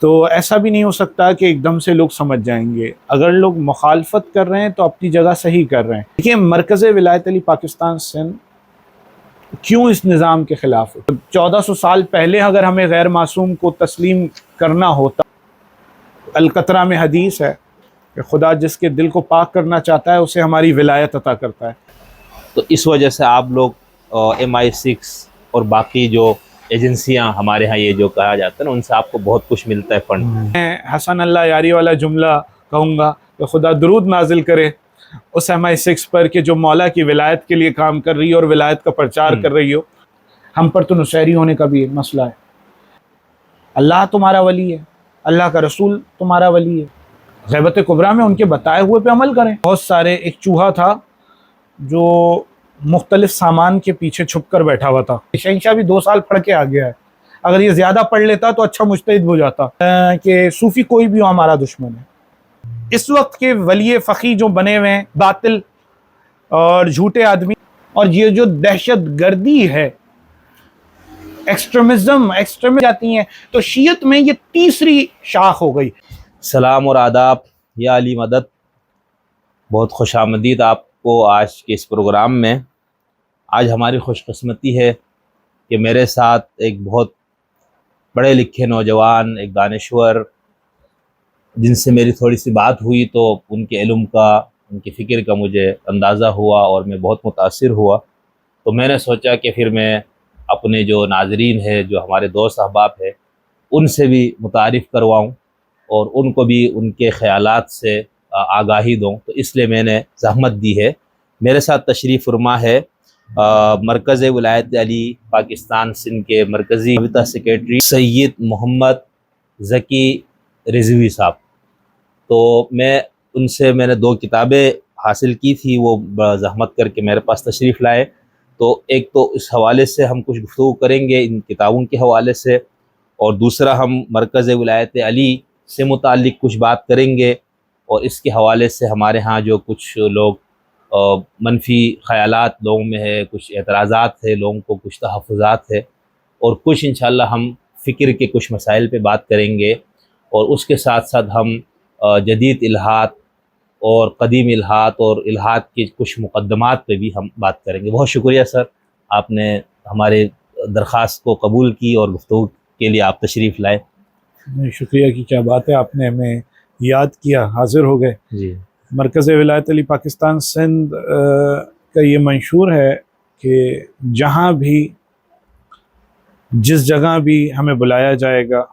تو ایسا بھی نہیں ہو سکتا کہ ایک دم سے لوگ سمجھ جائیں گے. اگر لوگ مخالفت کر رہے ہیں تو اپنی جگہ صحیح کر رہے ہیں. دیکھیے مرکز ولایت علی پاکستان سندھ کیوں اس نظام کے خلاف ہے؟ 1400 سال پہلے اگر ہمیں غیر معصوم کو تسلیم کرنا ہوتا، القطرہ میں حدیث ہے کہ خدا جس کے دل کو پاک کرنا چاہتا ہے اسے ہماری ولایت عطا کرتا ہے. تو اس وجہ سے آپ لوگ MI6 اور باقی جو ایجنسیاں ہمارے ہاں یہ جو کہا جاتا ہے نا، ان سے آپ کو بہت کچھ ملتا ہے فنڈ. میں حسن اللہ یاری والا جملہ کہوں گا کہ خدا درود نازل کرے اس MI6 پر کہ جو مولا کی ولایت کے لیے کام کر رہی ہو اور ولایت کا پرچار کر رہی ہو. ہم پر تو نصیری ہونے کا بھی مسئلہ ہے. اللہ تمہارا ولی ہے، اللہ کا رسول تمہارا ولی ہے. غیبت کبریٰ میں ان کے بتائے ہوئے پہ عمل کریں. بہت سارے، ایک چوہا تھا جو مختلف سامان کے پیچھے چھپ کر بیٹھا ہوا تھا. شہنشاہ بھی 2 سال پڑھ کے آ گیا ہے. اگر یہ زیادہ پڑھ لیتا تو اچھا مجتہد ہو جاتا. کہ صوفی کوئی بھی ہو ہمارا دشمن ہے. اس وقت کے ولی فقی جو بنے ہوئے ہیں باطل اور جھوٹے آدمی، اور یہ جو دہشت گردی ہے، ایکسٹریمزم جاتی ہیں، تو شیعت میں یہ تیسری شاخ ہو گئی. سلام اور آداب یا علی مدد. بہت خوش آمدید آپ کو آج کے اس پروگرام میں. آج ہماری خوش قسمتی ہے کہ میرے ساتھ ایک بہت پڑھے لکھے نوجوان، ایک دانشور، جن سے میری تھوڑی سی بات ہوئی تو ان کے علم کا، ان کی فکر کا مجھے اندازہ ہوا اور میں بہت متاثر ہوا. تو میں نے سوچا کہ پھر میں اپنے جو ناظرین ہیں، جو ہمارے دوست احباب ہیں، ان سے بھی متعارف کرواؤں اور ان کو بھی ان کے خیالات سے آگاہی دوں. تو اس لیے میں نے زحمت دی ہے. میرے ساتھ تشریف فرما ہے مرکز ولایت علی پاکستان سندھ کے مرکزی رابطہ سیکریٹری سید محمد ذکی رضوی صاحب. تو میں نے 2 کتابیں حاصل کی تھی، وہ زحمت کر کے میرے پاس تشریف لائے. تو ایک تو اس حوالے سے ہم کچھ گفتگو کریں گے ان کتابوں کے حوالے سے، اور دوسرا ہم مرکز ولایت علی سے متعلق کچھ بات کریں گے، اور اس کے حوالے سے ہمارے ہاں جو کچھ لوگ منفی خیالات لوگوں میں ہے، کچھ اعتراضات ہے لوگوں کو، کچھ تحفظات ہے، اور کچھ انشاءاللہ ہم فکر کے کچھ مسائل پہ بات کریں گے. اور اس کے ساتھ ساتھ ہم جدید الہات اور قدیم الہات اور الہات کے کچھ مقدمات پہ بھی ہم بات کریں گے. بہت شکریہ سر، آپ نے ہمارے درخواست کو قبول کی اور گفتگو کے لیے آپ تشریف لائے. شکریہ کی کیا بات ہے، آپ نے ہمیں یاد کیا، حاضر ہو گئے. جی. مرکز ولایت علی پاکستان سندھ کا یہ منشور ہے کہ جہاں بھی، جس جگہ بھی ہمیں بلایا جائے گا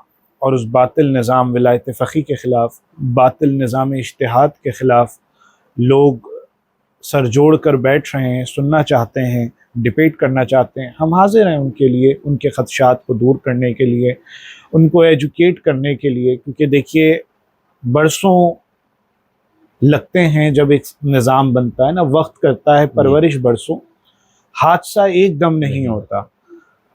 اور اس باطل نظام ولایت فقی کے خلاف، باطل نظام اجتہاد کے خلاف لوگ سر جوڑ کر بیٹھ رہے ہیں، سننا چاہتے ہیں، ڈیبیٹ کرنا چاہتے ہیں، ہم حاضر ہیں ان کے لیے، ان کے خدشات کو دور کرنے کے لیے، ان کو ایجوکیٹ کرنے کے لیے. کیونکہ دیکھیے برسوں لگتے ہیں جب ایک نظام بنتا ہے نا، وقت کرتا ہے پرورش برسوں، حادثہ ایک دم نہیں ہوتا.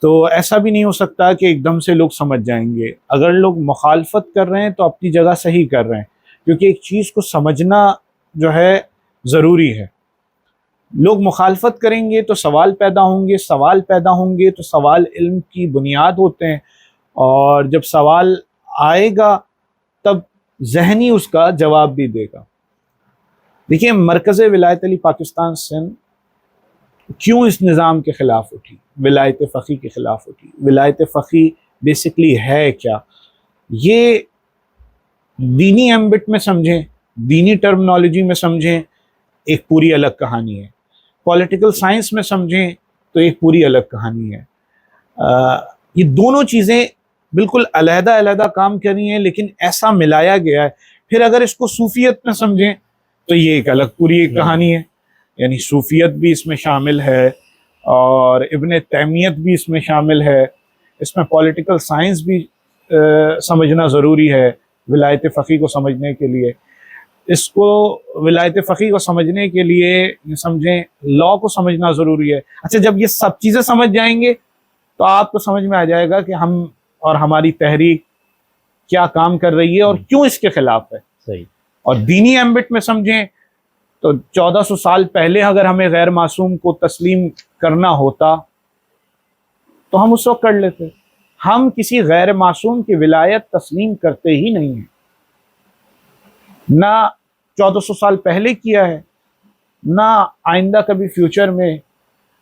تو ایسا بھی نہیں ہو سکتا کہ ایک دم سے لوگ سمجھ جائیں گے. اگر لوگ مخالفت کر رہے ہیں تو اپنی جگہ صحیح کر رہے ہیں، کیونکہ ایک چیز کو سمجھنا جو ہے ضروری ہے. لوگ مخالفت کریں گے تو سوال پیدا ہوں گے، سوال پیدا ہوں گے تو سوال علم کی بنیاد ہوتے ہیں، اور جب سوال آئے گا تب ذہنی اس کا جواب بھی دے گا. دیکھیے مرکز ولایت علی پاکستان سندھ کیوں اس نظام کے خلاف اٹھی، ولایت فقی کے خلاف اٹھی. ولایت فقی بیسکلی ہے کیا؟ یہ دینی ایمبٹ میں سمجھیں، دینی ٹرمنالوجی میں سمجھیں، ایک پوری الگ کہانی ہے. پولیٹیکل سائنس میں سمجھیں تو ایک پوری الگ کہانی ہے. یہ دونوں چیزیں بالکل علیحدہ علیحدہ کام کر رہی ہیں، لیکن ایسا ملایا گیا ہے. پھر اگر اس کو صوفیت میں سمجھیں تو یہ ایک الگ پوری ایک کہانی ہے. یعنی صوفیت بھی اس میں شامل ہے اور ابن تیمیت بھی اس میں شامل ہے. اس میں پولیٹیکل سائنس بھی سمجھنا ضروری ہے ولایت فقی کو سمجھنے کے لیے. اس کو ولایت فقی کو سمجھنے کے لیے سمجھیں لاء کو سمجھنا ضروری ہے. اچھا، جب یہ سب چیزیں سمجھ جائیں گے تو آپ کو سمجھ میں آ جائے گا کہ ہم اور ہماری تحریک کیا کام کر رہی ہے اور کیوں اس کے خلاف ہے. صحیح. اور دینی ایمبٹ میں سمجھیں تو 1400 سال پہلے اگر ہمیں غیر معصوم کو تسلیم کرنا ہوتا تو ہم اس وقت کر لیتے. ہم کسی غیر معصوم کی ولایت تسلیم کرتے ہی نہیں ہیں، نہ 1400 سال پہلے کیا ہے، نہ آئندہ کبھی فیوچر میں۔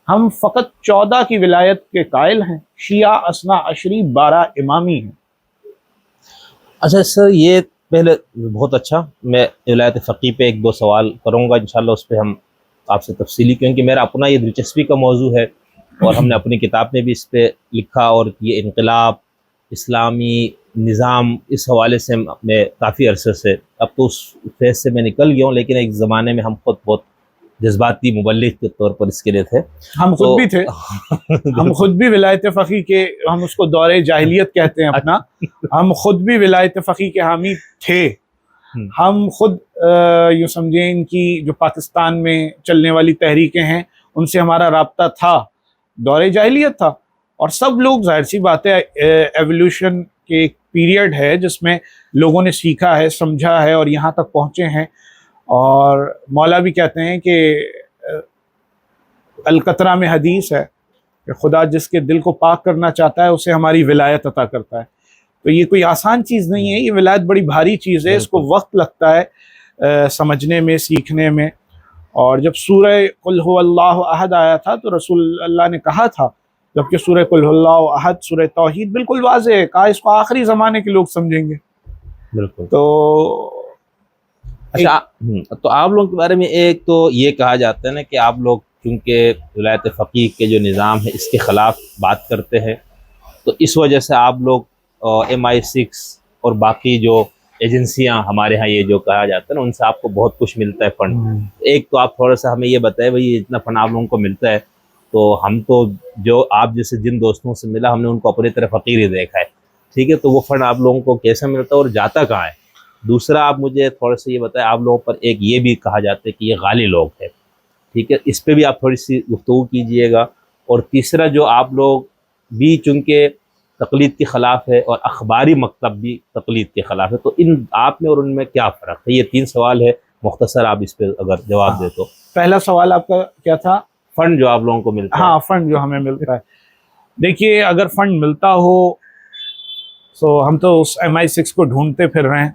ہم فقط 14 کی ولایت کے قائل ہیں، شیعہ اثنا عشری 12 امامی ہیں۔ اچھا سر، یہ پہلے بہت اچھا، میں ولایت فقیہ پہ ایک دو سوال کروں گا انشاءاللہ، اس پہ ہم آپ سے تفصیلی، کیونکہ میرا اپنا یہ دلچسپی کا موضوع ہے اور ہم نے اپنی کتاب میں بھی اس پہ لکھا، اور یہ انقلاب، اسلامی نظام، اس حوالے سے میں کافی عرصے سے، اب تو اس فیز سے میں نکل گیا ہوں، لیکن ایک زمانے میں ہم خود بہت جذباتی مبلغ کے طور پر اس کے لیے تھے۔ ہم خود بھی تھے، ہم خود بھی ولایت فقیہ کے، ہم اس کو دور جاہلیت کہتے ہیں اپنا، ہم خود بھی ولایت فقیہ کے حامی تھے۔ ہم خود یوں سمجھیں ان کی جو پاکستان میں چلنے والی تحریکیں ہیں ان سے ہمارا رابطہ تھا، دور جاہلیت تھا، اور سب لوگ، ظاہر سی بات ہے، ایولیوشن کے ایک پیریڈ ہے جس میں لوگوں نے سیکھا ہے، سمجھا ہے اور یہاں تک پہنچے ہیں۔ اور مولا بھی کہتے ہیں کہ القطرہ میں حدیث ہے کہ خدا جس کے دل کو پاک کرنا چاہتا ہے اسے ہماری ولایت عطا کرتا ہے۔ تو یہ کوئی آسان چیز نہیں ہے، یہ ولایت بڑی بھاری چیز ہے، اس کو وقت لگتا ہے سمجھنے میں، سیکھنے میں۔ اور جب سورہ قل هو اللہ احد آیا تھا تو رسول اللہ نے کہا تھا، جبکہ سورہ قل هو اللہ احد، سورہ توحید بالکل واضح ہے، کہا اس کو آخری زمانے کے لوگ سمجھیں گے۔ بالکل۔ تو اچھا، تو آپ لوگوں کے بارے میں ایک تو یہ کہا جاتا ہے نا کہ آپ لوگ چونکہ ولایت فقیہ کے جو نظام ہے اس کے خلاف بات کرتے ہیں، تو اس وجہ سے آپ لوگ MI6 اور باقی جو ایجنسیاں ہمارے ہاں یہ جو کہا جاتا ہے نا ان سے آپ کو بہت کچھ ملتا ہے فنڈ۔ ایک تو آپ تھوڑا سا ہمیں یہ بتائیں بھائی اتنا فنڈ آپ لوگوں کو ملتا ہے، تو ہم تو جو آپ جیسے جن دوستوں سے ملا ہم نے ان کو اپنی طرف فقیر ہی دیکھا ہے، ٹھیک ہے، تو وہ فنڈ آپ لوگوں کو کیسے ملتا ہے اور جاتا کہاں ہے؟ دوسرا آپ مجھے تھوڑا سا یہ بتائیں، آپ لوگوں پر ایک یہ بھی کہا جاتا ہے کہ یہ غالی لوگ ہیں، ٹھیک ہے، اس پہ بھی آپ تھوڑی سی گفتگو کیجئے گا۔ اور تیسرا جو آپ لوگ بھی چونکہ تقلید کے خلاف ہے اور اخباری مکتب بھی تقلید کے خلاف ہے، تو ان آپ میں اور ان میں کیا فرق ہے؟ یہ 3 سوال ہے، مختصر آپ اس پہ اگر جواب دے تو۔ پہلا سوال آپ کا کیا تھا؟ فنڈ جو آپ لوگوں کو ملتا ہے۔ ہاں، فنڈ جو ہمیں ملتا ہے، دیکھیے اگر فنڈ ملتا ہو تو ہم تو اس MI6 کو ڈھونڈتے پھر رہے ہیں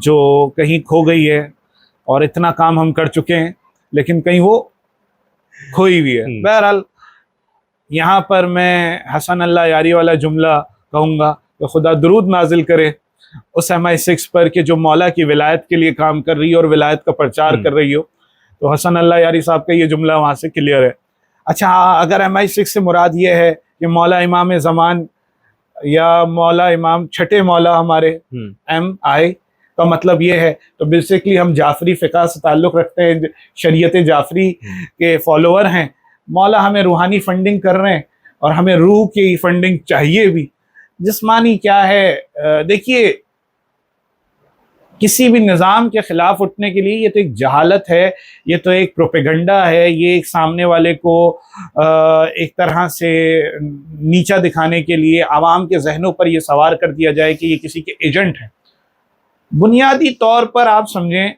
جو کہیں کھو گئی ہے، اور اتنا کام ہم کر چکے ہیں لیکن کہیں وہ کھوئی ہوئی ہے۔ بہرحال یہاں پر میں حسن اللہ یاری والا جملہ کہوں گا کہ خدا درود نازل کرے اس MI6 پر کہ جو مولا کی ولایت کے لیے کام کر رہی ہے اور ولایت کا پرچار کر رہی ہو، تو حسن اللہ یاری صاحب کا یہ جملہ وہاں سے کلیئر ہے۔ اچھا، اگر MI6 سے مراد یہ ہے کہ مولا امام زمان یا مولا امام چھٹے مولا ہمارے MI کا مطلب یہ ہے، تو بیسیکلی ہم جعفری فقہ سے تعلق رکھتے ہیں، شریعت جعفری کے فالوور ہیں۔ مولا ہمیں روحانی فنڈنگ کر رہے ہیں اور ہمیں روح کی فنڈنگ چاہیے بھی۔ جسمانی کیا ہے، دیکھیے کسی بھی نظام کے خلاف اٹھنے کے لیے یہ تو ایک جہالت ہے، یہ تو ایک پروپیگنڈا ہے، یہ ایک سامنے والے کو ایک طرح سے نیچا دکھانے کے لیے عوام کے ذہنوں پر یہ سوار کر دیا جائے کہ یہ کسی کے ایجنٹ ہیں۔ بنیادی طور پر آپ سمجھیں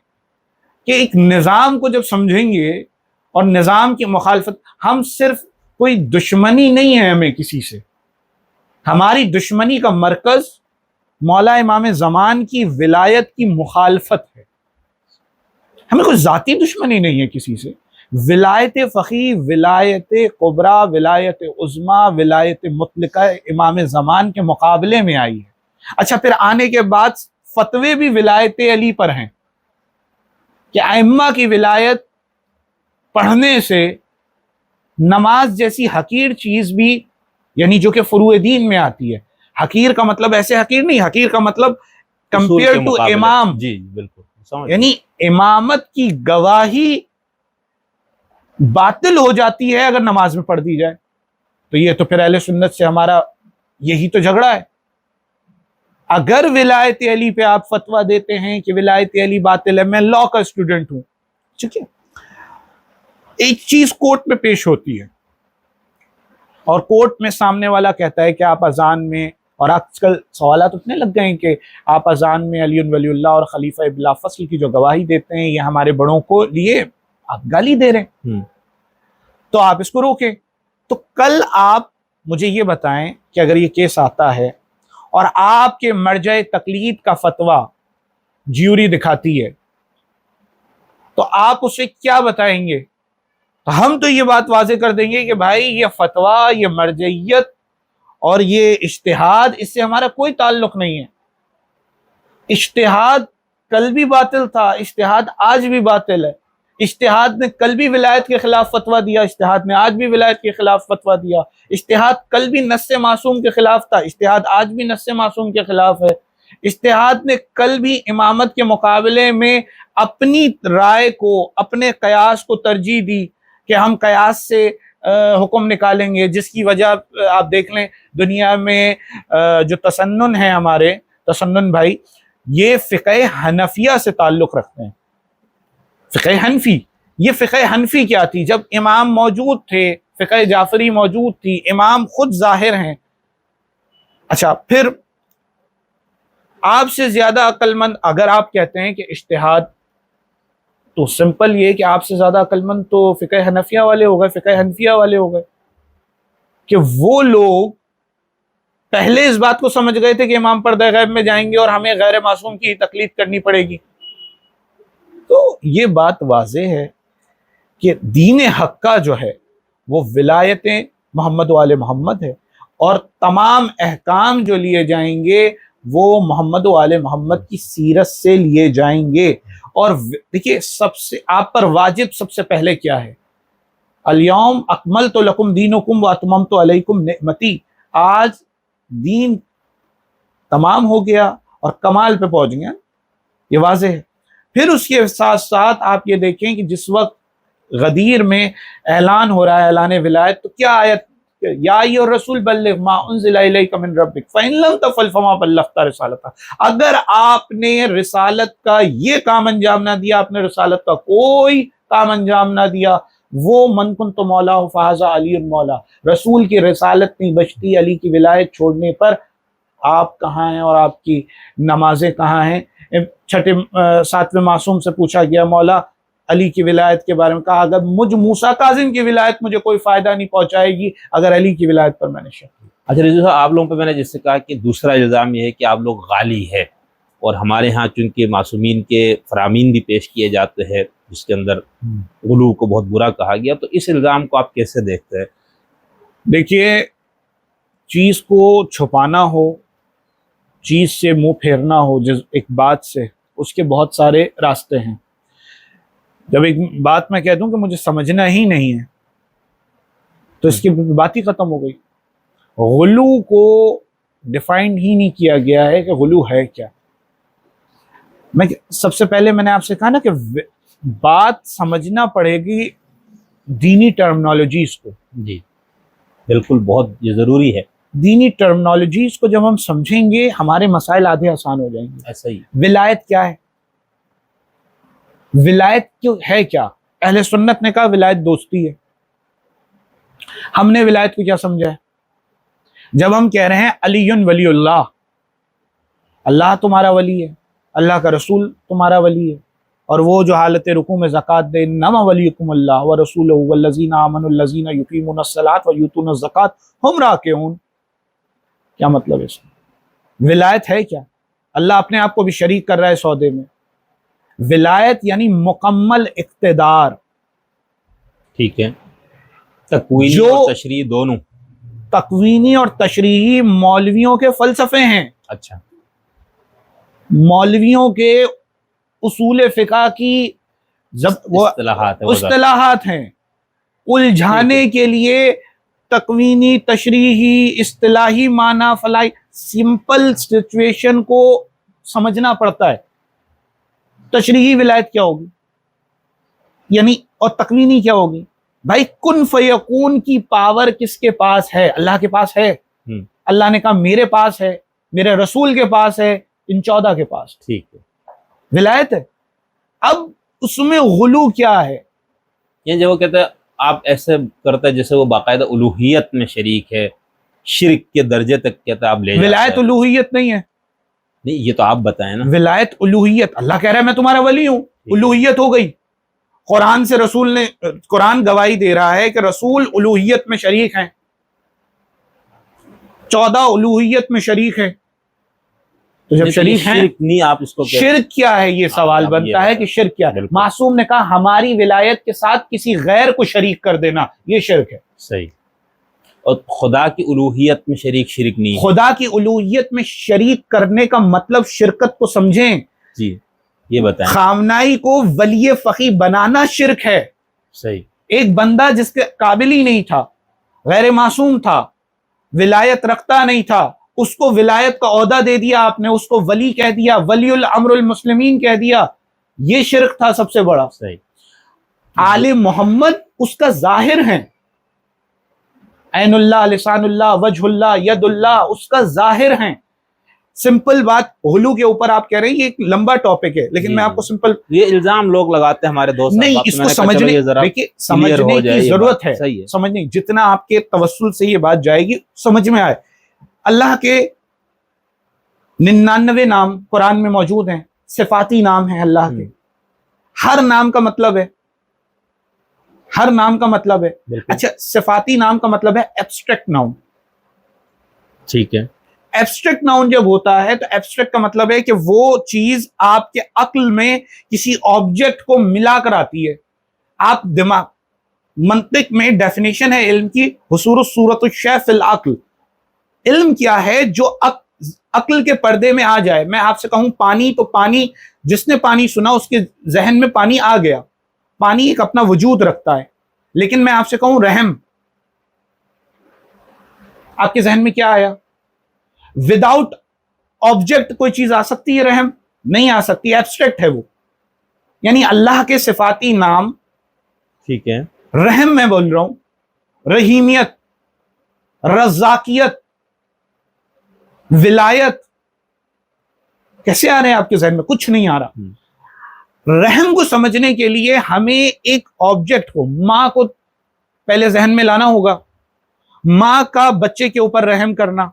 کہ ایک نظام کو جب سمجھیں گے اور نظام کی مخالفت، ہم صرف کوئی دشمنی نہیں ہے ہمیں کسی سے، ہماری دشمنی کا مرکز مولا امام زمان کی ولایت کی مخالفت ہے۔ ہمیں کوئی ذاتی دشمنی نہیں ہے کسی سے۔ ولایت فقیہ، ولایت کبریٰ، ولایت عظمیٰ، ولایت مطلقہ امام زمان کے مقابلے میں آئی ہے۔ اچھا، پھر آنے کے بعد فتوے بھی ولایت علی پر ہیں کہ ائمہ کی ولایت پڑھنے سے نماز جیسی حقیر چیز بھی، یعنی جو کہ فروع دین میں آتی ہے، حقیر کا مطلب ایسے حقیر نہیں، حقیر کا مطلب کمپیئر ٹو امام، جی بالکل، یعنی امامت کی گواہی باطل ہو جاتی ہے اگر نماز میں پڑھ دی جائے۔ تو یہ تو پھر اہل سنت سے ہمارا یہی تو جھگڑا ہے۔ اگر ولایت علی پہ آپ فتویٰ دیتے ہیں کہ ولایت علی باطل ہے، میں لاء کا اسٹوڈنٹ ہوں، ٹھیک ہے، ایک چیز کورٹ میں پیش ہوتی ہے اور کورٹ میں سامنے والا کہتا ہے کہ آپ اذان میں، اور آج کل سوالات اٹھنے لگ گئے ہیں کہ آپ اذان میں علی ولی اللہ اور خلیفہ بلا فصل کی جو گواہی دیتے ہیں یہ ہمارے بڑوں کو لیے آپ گالی دے رہے ہیں، تو آپ اس کو روکیں۔ تو کل آپ مجھے یہ بتائیں کہ اگر یہ کیس آتا ہے اور آپ کے مرجع تقلید کا فتویٰ جیوری دکھاتی ہے تو آپ اسے کیا بتائیں گے؟ تو ہم تو یہ بات واضح کر دیں گے کہ بھائی یہ فتویٰ، یہ مرجعیت اور یہ اجتہاد، اس سے ہمارا کوئی تعلق نہیں ہے۔ اجتہاد کل بھی باطل تھا، اجتہاد آج بھی باطل ہے۔ اجتہاد نے کل بھی ولایت کے خلاف فتویٰ دیا، اجتہاد نے آج بھی ولایت کے خلاف فتویٰ دیا۔ اجتہاد کل بھی نص معصوم کے خلاف تھا، اجتہاد آج بھی نص معصوم کے خلاف ہے۔ اجتہاد نے کل بھی امامت کے مقابلے میں اپنی رائے کو، اپنے قیاس کو ترجیح دی کہ ہم قیاس سے حکم نکالیں گے، جس کی وجہ آپ دیکھ لیں دنیا میں جو تسنن ہے، ہمارے تسنن بھائی، یہ فقہ حنفیہ سے تعلق رکھتے ہیں۔ فقہ حنفی، یہ فقہ حنفی کیا تھی؟ جب امام موجود تھے، فقہ جعفری موجود تھی، امام خود ظاہر ہیں۔ اچھا، پھر آپ سے زیادہ عقل مند اگر آپ کہتے ہیں کہ اجتہاد، تو سمپل یہ کہ آپ سے زیادہ عقل مند تو فقہ حنفیہ والے ہو گئے، فقہ حنفیہ والے ہو گئے، کہ وہ لوگ پہلے اس بات کو سمجھ گئے تھے کہ امام پردہ غیب میں جائیں گے اور ہمیں غیر معصوم کی تقلید کرنی پڑے گی۔ تو یہ بات واضح ہے کہ دین حق کا جو ہے وہ ولایت محمد و آل محمد ہے، اور تمام احکام جو لیے جائیں گے وہ محمد و آل محمد کی سیرت سے لیے جائیں گے۔ اور دیکھیے، سب سے آپ پر واجب سب سے پہلے کیا ہے؟ الیوم اکملت لکم دینکم واتممت علیکم نعمتی، آج دین تمام ہو گیا اور کمال پہ پہنچ گیا، یہ واضح ہے۔ پھر اس کے ساتھ ساتھ آپ یہ دیکھیں کہ جس وقت غدیر میں اعلان ہو رہا ہے، اعلان ولایت، تو کیا آیت؟ یا ایھا الرسول بلغ ما انزل الیک من ربک فإن لم تفعل فما بلغت رسالتہ۔ اگر آپ نے رسالت کا یہ کام انجام نہ دیا، آپ نے رسالت کا کوئی کام انجام نہ دیا، وہ من کنت مولاہ فھذا علی مولا، رسول کی رسالت نہیں بچتی علی کی ولایت چھوڑنے پر، آپ کہاں ہیں اور آپ کی نمازیں کہاں ہیں؟ چھٹے ساتویں معصوم سے پوچھا گیا مولا علی کی ولایت کے بارے میں، کہا اگر مجھ موسیٰ کاظم کی ولایت مجھے کوئی فائدہ نہیں پہنچائے گی اگر علی کی ولایت پر میں نے شک کی۔ اچھا رضوی صاحب، آپ لوگوں پہ میں نے جس سے کہا کہ دوسرا الزام یہ ہے کہ آپ لوگ غالی ہے، اور ہمارے ہاں چونکہ معصومین کے فرامین بھی پیش کیے جاتے ہیں جس کے اندر غلو کو بہت برا کہا گیا، تو اس الزام کو آپ کیسے دیکھتے ہیں؟ دیکھیے، چیز کو چھپانا ہو، چیز سے منہ پھیرنا ہو ایک بات سے، اس کے بہت سارے راستے ہیں۔ جب ایک بات میں کہہ دوں کہ مجھے سمجھنا ہی نہیں ہے تو اس کی بات ہی ختم ہو گئی۔ غلو کو ڈیفائن ہی نہیں کیا گیا ہے کہ غلو ہے کیا۔ میں سب سے پہلے میں نے آپ سے کہا نا کہ بات سمجھنا پڑے گی دینی ٹرمنالوجیز کو۔ جی بالکل، بہت یہ ضروری ہے۔ دینی ٹرمنالوجیز کو جب ہم سمجھیں گے ہمارے مسائل آدھے آسان ہو جائیں گے۔ ایسا ہی ولایت کیا ہے؟ ولایت کیوں ہے کیا؟ اہل سنت نے کہا ولایت دوستی ہے۔ ہم نے ولایت کو کیا سمجھا ہے؟ جب ہم کہہ رہے ہیں علی ولی اللہ، اللہ تمہارا ولی ہے، اللہ کا رسول تمہارا ولی ہے، اور وہ جو حالت رکوع میں زکوٰۃ دے، انما ولیکم اللہ ورسولہ والذین آمنوا الذین یقیمون الصلاۃ ویؤتون الزکوٰۃ ھم راکعون۔ کیا مطلب ہے اس کا؟ ولایت ہے کیا؟ اللہ اپنے آپ کو بھی شریک کر رہا ہے سودے میں۔ ولایت یعنی مکمل اقتدار۔ ٹھیک ہے، تکوینی جو اور تشریعی دونوں۔ تکوینی اور تشریحی مولویوں کے فلسفے ہیں، اچھا، مولویوں کے اصول فقہ کی اصطلاحات ہیں۔ الجھانے کے لیے تکوینی، تشریحی، اصطلاحی معنی، فلاحی، سمپل سچویشن کو سمجھنا پڑتا ہے۔ تشریحی ولایت کیا ہوگی یعنی، اور تکوینی کیا ہوگی؟ بھائی کن فیکون کی پاور کس کے پاس ہے؟ اللہ کے پاس ہے۔ اللہ نے کہا میرے پاس ہے، میرے رسول کے پاس ہے، ان 14 کے پاس۔ ٹھیک ہے، ولایت ہے۔ اب اس میں غلو کیا ہے؟ یہ جو وہ کہتے ہیں آپ ایسے کرتے ہیں جیسے وہ باقاعدہ الوہیت میں شریک ہے، شرک کے درجے تک کہتے ہیں آپ لے جاتے ہیں۔ ولایت الوہیت نہیں ہے۔ نہیں، یہ تو آپ بتائیں نا۔ ولایت الوہیت، اللہ کہہ رہا ہے میں تمہارا ولی ہوں، الوہیت ہو گئی۔ قرآن سے رسول نے، قرآن گواہی دے رہا ہے کہ رسول الوہیت میں شریک ہیں۔ 14 الوہیت میں شریک ہیں، تو جب شریک ہیں شرک نہیں آپ اس کو کہتے ہیں۔ شرک کیا ہے، یہ سوال اب یہ بنتا ہے کہ شرک کیا ہے۔ بالکل۔ معصوم نے کہا ہماری ولایت کے ساتھ کسی غیر کو شریک کر دینا یہ شرک ہے۔ صحیح۔ اور خدا کی الوہیت میں شریک نہیں ہے۔ خدا کی الوہیت میں شریک کرنے کا مطلب شرکت کو سمجھیں، جی یہ بتائیں۔ خامنائی کو ولی فقی بنانا شرک ہے۔ صحیح۔ ایک بندہ جس کے قابل ہی نہیں تھا، غیر معصوم تھا، ولایت رکھتا نہیں تھا، اس کو ولایت کا عہدہ دے دیا آپ نے، اس کو ولی کہہ دیا، ولی الامر المسلمین کہہ دیا، یہ شرک تھا سب سے بڑا۔ صحیح۔ آل محمد اس کا ظاہر ہیں، عین اللہ، لسان اللہ، وجہ اللہ، ید اللہ، اس کا ظاہر ہیں۔ سمپل بات، غلو کے اوپر آپ کہہ رہے ہیں یہ ایک لمبا ٹاپک ہے، لیکن میں آپ کو سمپل یہ الزام لوگ لگاتے ہیں ہمارے دوست نہیں، اس کو سمجھنے دیکھیے سمجھنے کی ضرورت ہے، سمجھنے جتنا آپ کے توسل سے یہ بات جائے گی سمجھ میں آئے۔ اللہ کے 99 نام قرآن میں موجود ہیں، صفاتی نام ہیں اللہ کے، ہر نام کا مطلب ہے، ہر نام کا مطلب ہے۔ اچھا، صفاتی نام کا مطلب ہے ایبسٹریکٹ ناؤن۔ ٹھیک ہے۔ ایبسٹریکٹ ناؤن جب ہوتا ہے تو ایبسٹریکٹ کا مطلب ہے کہ وہ چیز آپ کے عقل میں کسی آبجیکٹ کو ملا کر آتی ہے۔ آپ دماغ، منطق میں ڈیفینیشن ہے علم کی، حصول الصورت الشیء فی العقل۔ علم کیا ہے؟ جو عقل کے پردے میں آ جائے۔ میں آپ سے کہوں پانی، تو پانی، جس نے پانی سنا اس کے ذہن میں پانی آ گیا، پانی ایک اپنا وجود رکھتا ہے۔ لیکن میں آپ سے کہوں رحم، آپ کے ذہن میں کیا آیا؟ وداؤٹ آبجیکٹ کوئی چیز آ سکتی ہے رحم؟ نہیں آ سکتی، ایبسٹریکٹ ہے وہ۔ یعنی اللہ کے صفاتی نام، ٹھیک ہے، رحم میں بول رہا ہوں، رحیمیت، رزاقیت، ولایت، کیسے آ رہے ہیں آپ کے ذہن میں؟ کچھ نہیں آ رہا۔ رحم کو سمجھنے کے لیے ہمیں ایک آبجیکٹ کو، ماں کو پہلے ذہن میں لانا ہوگا۔ ماں کا بچے کے اوپر رحم کرنا،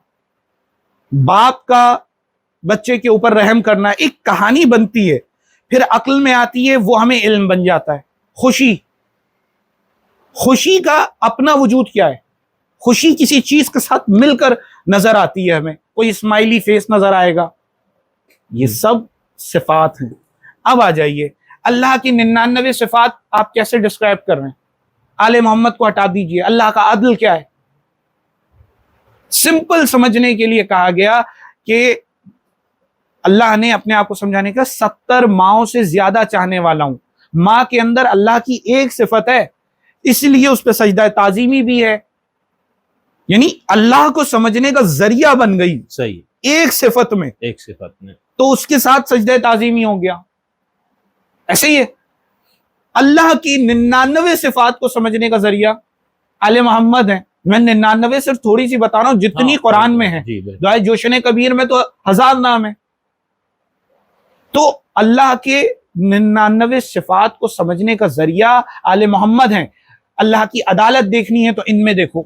باپ کا بچے کے اوپر رحم کرنا، ایک کہانی بنتی ہے، پھر عقل میں آتی ہے، وہ ہمیں علم بن جاتا ہے۔ خوشی، خوشی کا اپنا وجود کیا ہے؟ خوشی کسی چیز کے ساتھ مل کر نظر آتی ہے، ہمیں کوئی اسمائلی فیس نظر آئے گا۔ یہ سب صفات ہیں۔ اب آ جائیے، اللہ کی 99 صفات آپ کیسے ڈسکرائب کر رہے ہیں؟ آل محمد کو ہٹا دیجئے، اللہ کا عدل کیا ہے؟ سمپل سمجھنے کے لیے کہا گیا کہ اللہ نے اپنے آپ کو سمجھانے کا 70 ماؤں سے زیادہ چاہنے والا ہوں۔ ماں کے اندر اللہ کی ایک صفت ہے، اس لیے اس پہ سجدہ تعظیمی بھی ہے، یعنی اللہ کو سمجھنے کا ذریعہ بن گئی۔ صحیح، ایک صفت میں، ایک صفت میں، تو اس کے ساتھ سجدہ تعظیمی ہو گیا۔ ایسے ہی ہے اللہ کی 99 صفات کو سمجھنے کا ذریعہ آل محمد ہیں۔ میں 99 صرف تھوڑی سی بتا رہا ہوں جتنی قرآن میں ہے، دعائے جوشن کبیر میں تو 1000 نام ہے۔ تو اللہ کے 99 صفات کو سمجھنے کا ذریعہ آل محمد ہیں۔ اللہ کی عدالت دیکھنی ہے تو ان میں دیکھو،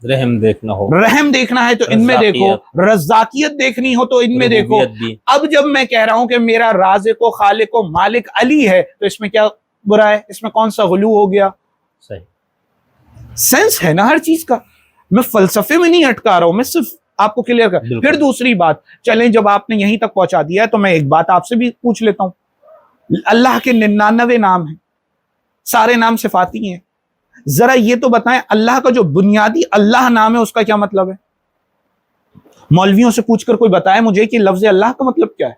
رحم دیکھنا ہو، رحم دیکھنا ہے تو ان میں دیکھو، رزاقیت دیکھنی ہو تو ان میں دیکھو۔ اب جب میں کہہ رہا ہوں کہ میرا رازق و خالق و مالک علی ہے تو اس میں کیا برا ہے؟ اس میں کون سا غلو ہو گیا؟ صحیح، سینس ہے نا ہر چیز کا۔ میں فلسفے میں نہیں اٹکا رہا ہوں، میں صرف آپ کو کلیئر کر۔ پھر دوسری بات، چلیں جب آپ نے یہیں تک پہنچا دیا ہے تو میں ایک بات آپ سے بھی پوچھ لیتا ہوں۔ اللہ کے 99 نام ہیں، سارے نام صفاتی ہیں، ذرا یہ تو بتائیں اللہ کا جو بنیادی اللہ نام ہے اس کا کیا مطلب ہے؟ مولویوں سے پوچھ کر کوئی بتائے مجھے کہ لفظ اللہ کا مطلب کیا ہے؟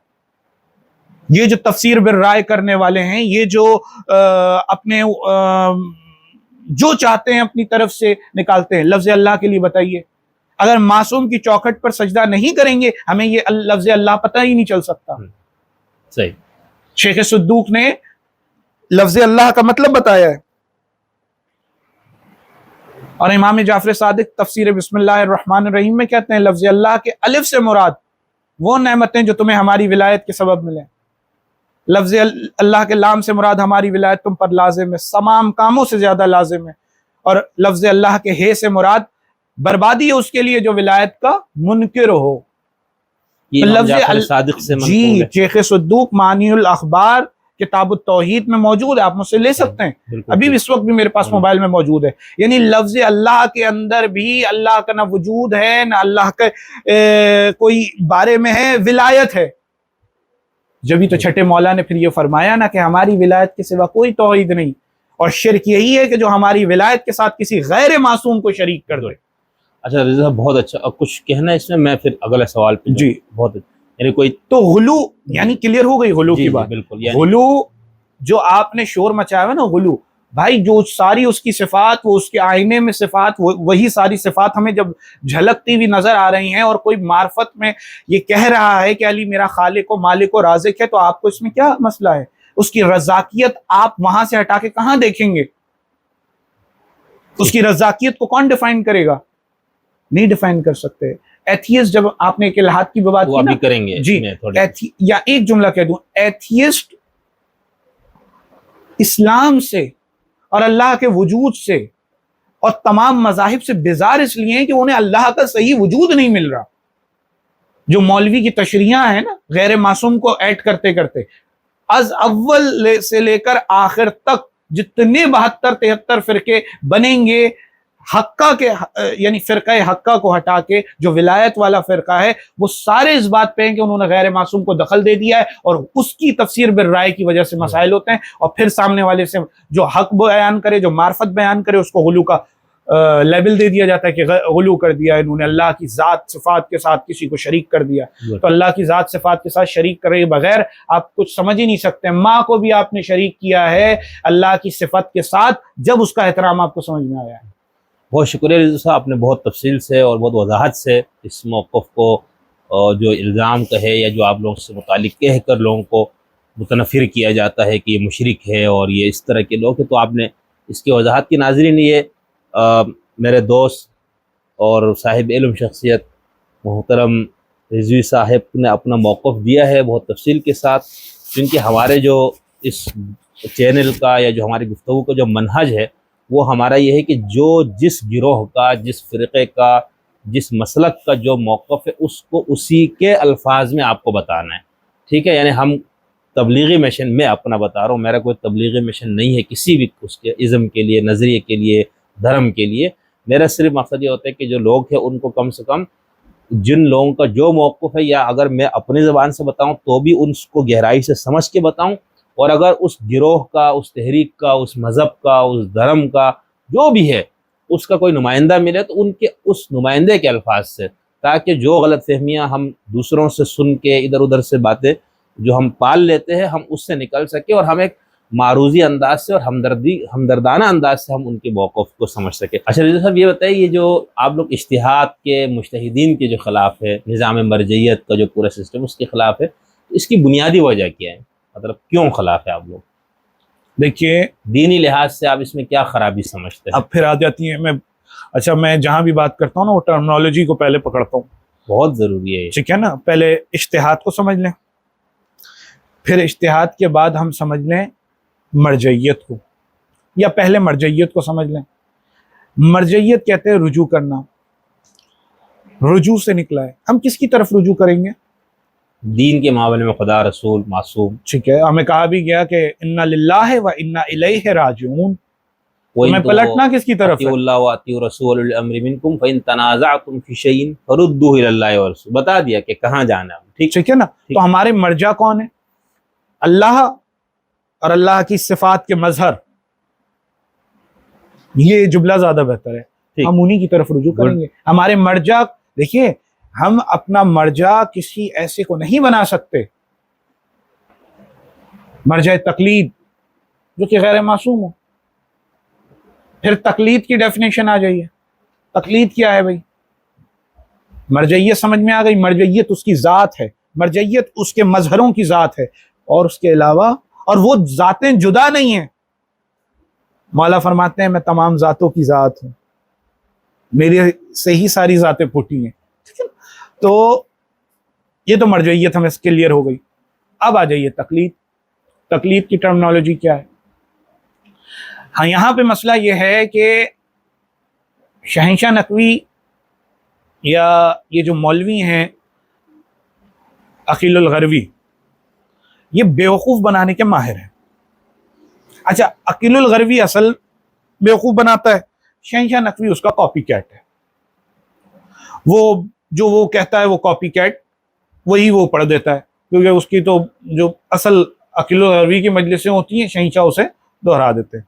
یہ جو تفسیر بالرائے کرنے والے ہیں، یہ جو اپنے جو چاہتے ہیں اپنی طرف سے نکالتے ہیں، لفظ اللہ کے لیے بتائیے۔ اگر معصوم کی چوکھٹ پر سجدہ نہیں کریں گے ہمیں یہ لفظ اللہ پتہ ہی نہیں چل سکتا۔ صحیح، شیخ صدوق نے لفظ اللہ کا مطلب بتایا ہے، اور امام جعفر صادق تفسیر بسم اللہ الرحمن الرحیم میں کہتے ہیں لفظ اللہ کے الف سے مراد وہ نعمتیں جو تمہیں ہماری ولایت کے سبب ملیں۔ لفظ اللہ کے لام سے مراد ہماری ولایت تم پر لازم ہے، تمام کاموں سے زیادہ لازم ہے۔ اور لفظ اللہ کے ہے سے مراد بربادی ہے اس کے لیے جو ولایت کا منکر ہو۔ یہ امام جعفر صادق سے منقول جی، ہے۔ شیخ صدوق معنی الاخبار کتاب التوحید میں موجود ہے، آپ مجھ سے لے سکتے ہیں، بالکل ابھی اس وقت بھی میرے پاس موبائل میں موجود ہے. یعنی لفظ اللہ کے اندر بھی اللہ کا نہ وجود ہے نہ اللہ کے کوئی بارے میں ہے، ولایت ہے. جبھی تو چھٹے مولا نے پھر یہ فرمایا نا کہ ہماری ولایت کے سوا کوئی توحید نہیں، اور شرک یہی ہے کہ جو ہماری ولایت کے ساتھ کسی غیر معصوم کو شریک کر دے. اچھا رضا صاحب، بہت اچھا. اب کچھ کہنا ہے اس میں پھر اگلا سوال پہ جی بہت یعنی کوئی تو غلو یعنی کلیئر ہو گئی غلو جی کی جی بات. بالکل، یعنی غلو جو آپ نے شور مچایا ہے نا، غلو بھائی جو ساری اس کی صفات، وہ اس کے آئینے میں صفات، وہی ساری صفات ہمیں جب جھلکتی ہوئی نظر آ رہی ہیں، اور کوئی معرفت میں یہ کہہ رہا ہے کہ علی میرا خالق و مالک و رازق ہے، تو آپ کو اس میں کیا مسئلہ ہے؟ اس کی رزاقیت آپ وہاں سے ہٹا کے کہاں دیکھیں گے؟ اس کی رزاقیت کو کون ڈیفائن کرے گا؟ نہیں ڈیفائن کر سکتے. ایتھیسٹ، جب آپ نے ایک الہاد کی بات وہ کی نا، ابھی کریں گے جی یا ایک جملہ کہہ دوں، ایتھیسٹ اسلام سے اور اللہ کے وجود سے اور تمام مذاہب سے بیزار اس لیے ہیں کہ انہیں اللہ کا صحیح وجود نہیں مل رہا. جو مولوی کی تشریحاں ہیں نا غیر معصوم کو ایڈ کرتے کرتے، از اول سے لے کر آخر تک جتنے 72-73 فرقے بنیں گے، حقہ کے یعنی فرقہ حقہ کو ہٹا کے جو ولایت والا فرقہ ہے، وہ سارے اس بات پہ ہیں کہ انہوں نے غیر معصوم کو دخل دے دیا ہے، اور اس کی تفسیر بالرائے کی وجہ سے مسائل ہوتے ہیں. اور پھر سامنے والے سے جو حق بیان کرے، جو معرفت بیان کرے، اس کو غلو کا لیبل دے دیا جاتا ہے کہ غلو کر دیا انہوں نے، اللہ کی ذات صفات کے ساتھ کسی کو شریک کر دیا. تو اللہ کی ذات صفات کے ساتھ شریک کرے بغیر آپ کچھ سمجھ ہی نہیں سکتے. ماں کو بھی آپ نے شریک کیا ہے اللہ کی صفت کے ساتھ، جب اس کا احترام آپ کو سمجھ میں آیا ہے. بہت شکریہ رضا صاحب، آپ نے بہت تفصیل سے اور بہت وضاحت سے اس موقف کو جو الزام کہے یا جو آپ لوگوں سے متعلق کہہ کر لوگوں کو متنفر کیا جاتا ہے کہ یہ مشرک ہے اور یہ اس طرح کے لوگ ہیں، تو آپ نے اس کی وضاحت کی. ناظرین، یہ میرے دوست اور صاحب علم شخصیت محترم رضوی صاحب نے اپنا موقف دیا ہے بہت تفصیل کے ساتھ، کیونکہ ہمارے جو اس چینل کا یا جو ہماری گفتگو کا جو منہج ہے وہ ہمارا یہ ہے کہ جو جس گروہ کا، جس فرقے کا، جس مسلک کا جو موقف ہے اس کو اسی کے الفاظ میں آپ کو بتانا ہے. ٹھیک ہے؟ یعنی ہم تبلیغی مشن میں اپنا بتا رہا ہوں، میرا کوئی تبلیغی مشن نہیں ہے کسی بھی اس کے ازم کے لیے، نظریے کے لیے، دھرم کے لیے. میرا صرف مقصد یہ ہوتا ہے کہ جو لوگ ہیں ان کو کم سے کم جن لوگوں کا جو موقف ہے، یا اگر میں اپنی زبان سے بتاؤں تو بھی ان کو گہرائی سے سمجھ کے بتاؤں، اور اگر اس گروہ کا، اس تحریک کا، اس مذہب کا، اس دھرم کا جو بھی ہے اس کا کوئی نمائندہ ملے تو ان کے اس نمائندے کے الفاظ سے، تاکہ جو غلط فہمیاں ہم دوسروں سے سن کے ادھر ادھر سے باتیں جو ہم پال لیتے ہیں، ہم اس سے نکل سکے اور ہم ایک معروضی انداز سے اور ہمدردانہ انداز سے ہم ان کے موقف کو سمجھ سکے. اچھا رضا صاحب، یہ بتائیے، یہ جو آپ لوگ اجتہاد کے، مجتہدین کے جو خلاف ہے، نظام مرجعیت کا جو پورا سسٹم اس کے خلاف ہے، اس کی بنیادی وجہ کیا ہے؟ مطلب کیوں خلاف ہے آپ لوگ؟ دیکھیے دینی لحاظ سے آپ اس میں کیا خرابی سمجھتے ہیں؟ اب پھر آ جاتی ہے، میں جہاں بھی بات کرتا ہوں نا وہ ٹرمنالوجی کو پہلے پکڑتا ہوں. بہت ضروری ہے. ٹھیک ہے نا؟ پہلے اجتہاد کو سمجھ لیں، پھر اجتہاد کے بعد ہم سمجھ لیں مرجعیت کو، یا پہلے مرجعیت کو سمجھ لیں. مرجعیت کہتے ہیں رجوع کرنا، رجوع سے نکلا ہے. ہم کس کی طرف رجوع کریں گے؟ دین کے معاملے میں خدا، رسول، معصوم. ٹھیک ہے، ہمیں کہا بھی گیا کہ انا للہ و انا الیہ راجعون. میں پلٹنا کس کی طرف ہے؟ اطیعوا اللہ واطیعوا رسول الامر منکم فان تنازعتم فی شیء فردوہ الی اللہ والرسول. بتا دیا کہ کہاں جانا ہے. ٹھیک ہے نا؟ تو ہمارے مرجع کون ہے؟ اللہ اور اللہ کی صفات کے مظہر. یہ جملہ زیادہ بہتر ہے، ہم انہی کی طرف رجوع کریں گے. ہمارے مرجع، دیکھیے ہم اپنا مرجع کسی ایسے کو نہیں بنا سکتے. مرجع تقلید جو کہ غیر معصوم ہو. پھر تقلید کی ڈیفینیشن آ جائیے. تقلید کیا ہے بھائی؟ مرجعیت سمجھ میں آ گئی. مرجعیت اس کی ذات ہے، مرجعیت اس کے مظہروں کی ذات ہے، اور اس کے علاوہ، اور وہ ذاتیں جدا نہیں ہیں. مولا فرماتے ہیں میں تمام ذاتوں کی ذات ہوں، میرے سے ہی ساری ذاتیں پھوٹی ہیں. تو یہ تو مرجعیت ہمیں کلیئر ہو گئی. اب آ جائیے تقلید. تقلید کی ٹرمنالوجی کیا ہے؟ ہاں، یہاں پہ مسئلہ یہ ہے کہ شہنشاہ نقوی یا یہ جو مولوی ہیں عقیل الغروی، یہ بیوقوف بنانے کے ماہر ہیں. اچھا عقیل الغروی اصل بیوقوف بناتا ہے, شہنشاہ نقوی اس کا کاپی کیٹ ہے. وہ کہتا ہے وہ کاپی کیٹ وہی وہ پڑھ دیتا ہے, کیونکہ اس کی تو جو اصل عقیل الغروی کی مجلسیں ہوتی ہیں شہنشاہ اسے دہرا دیتے ہیں.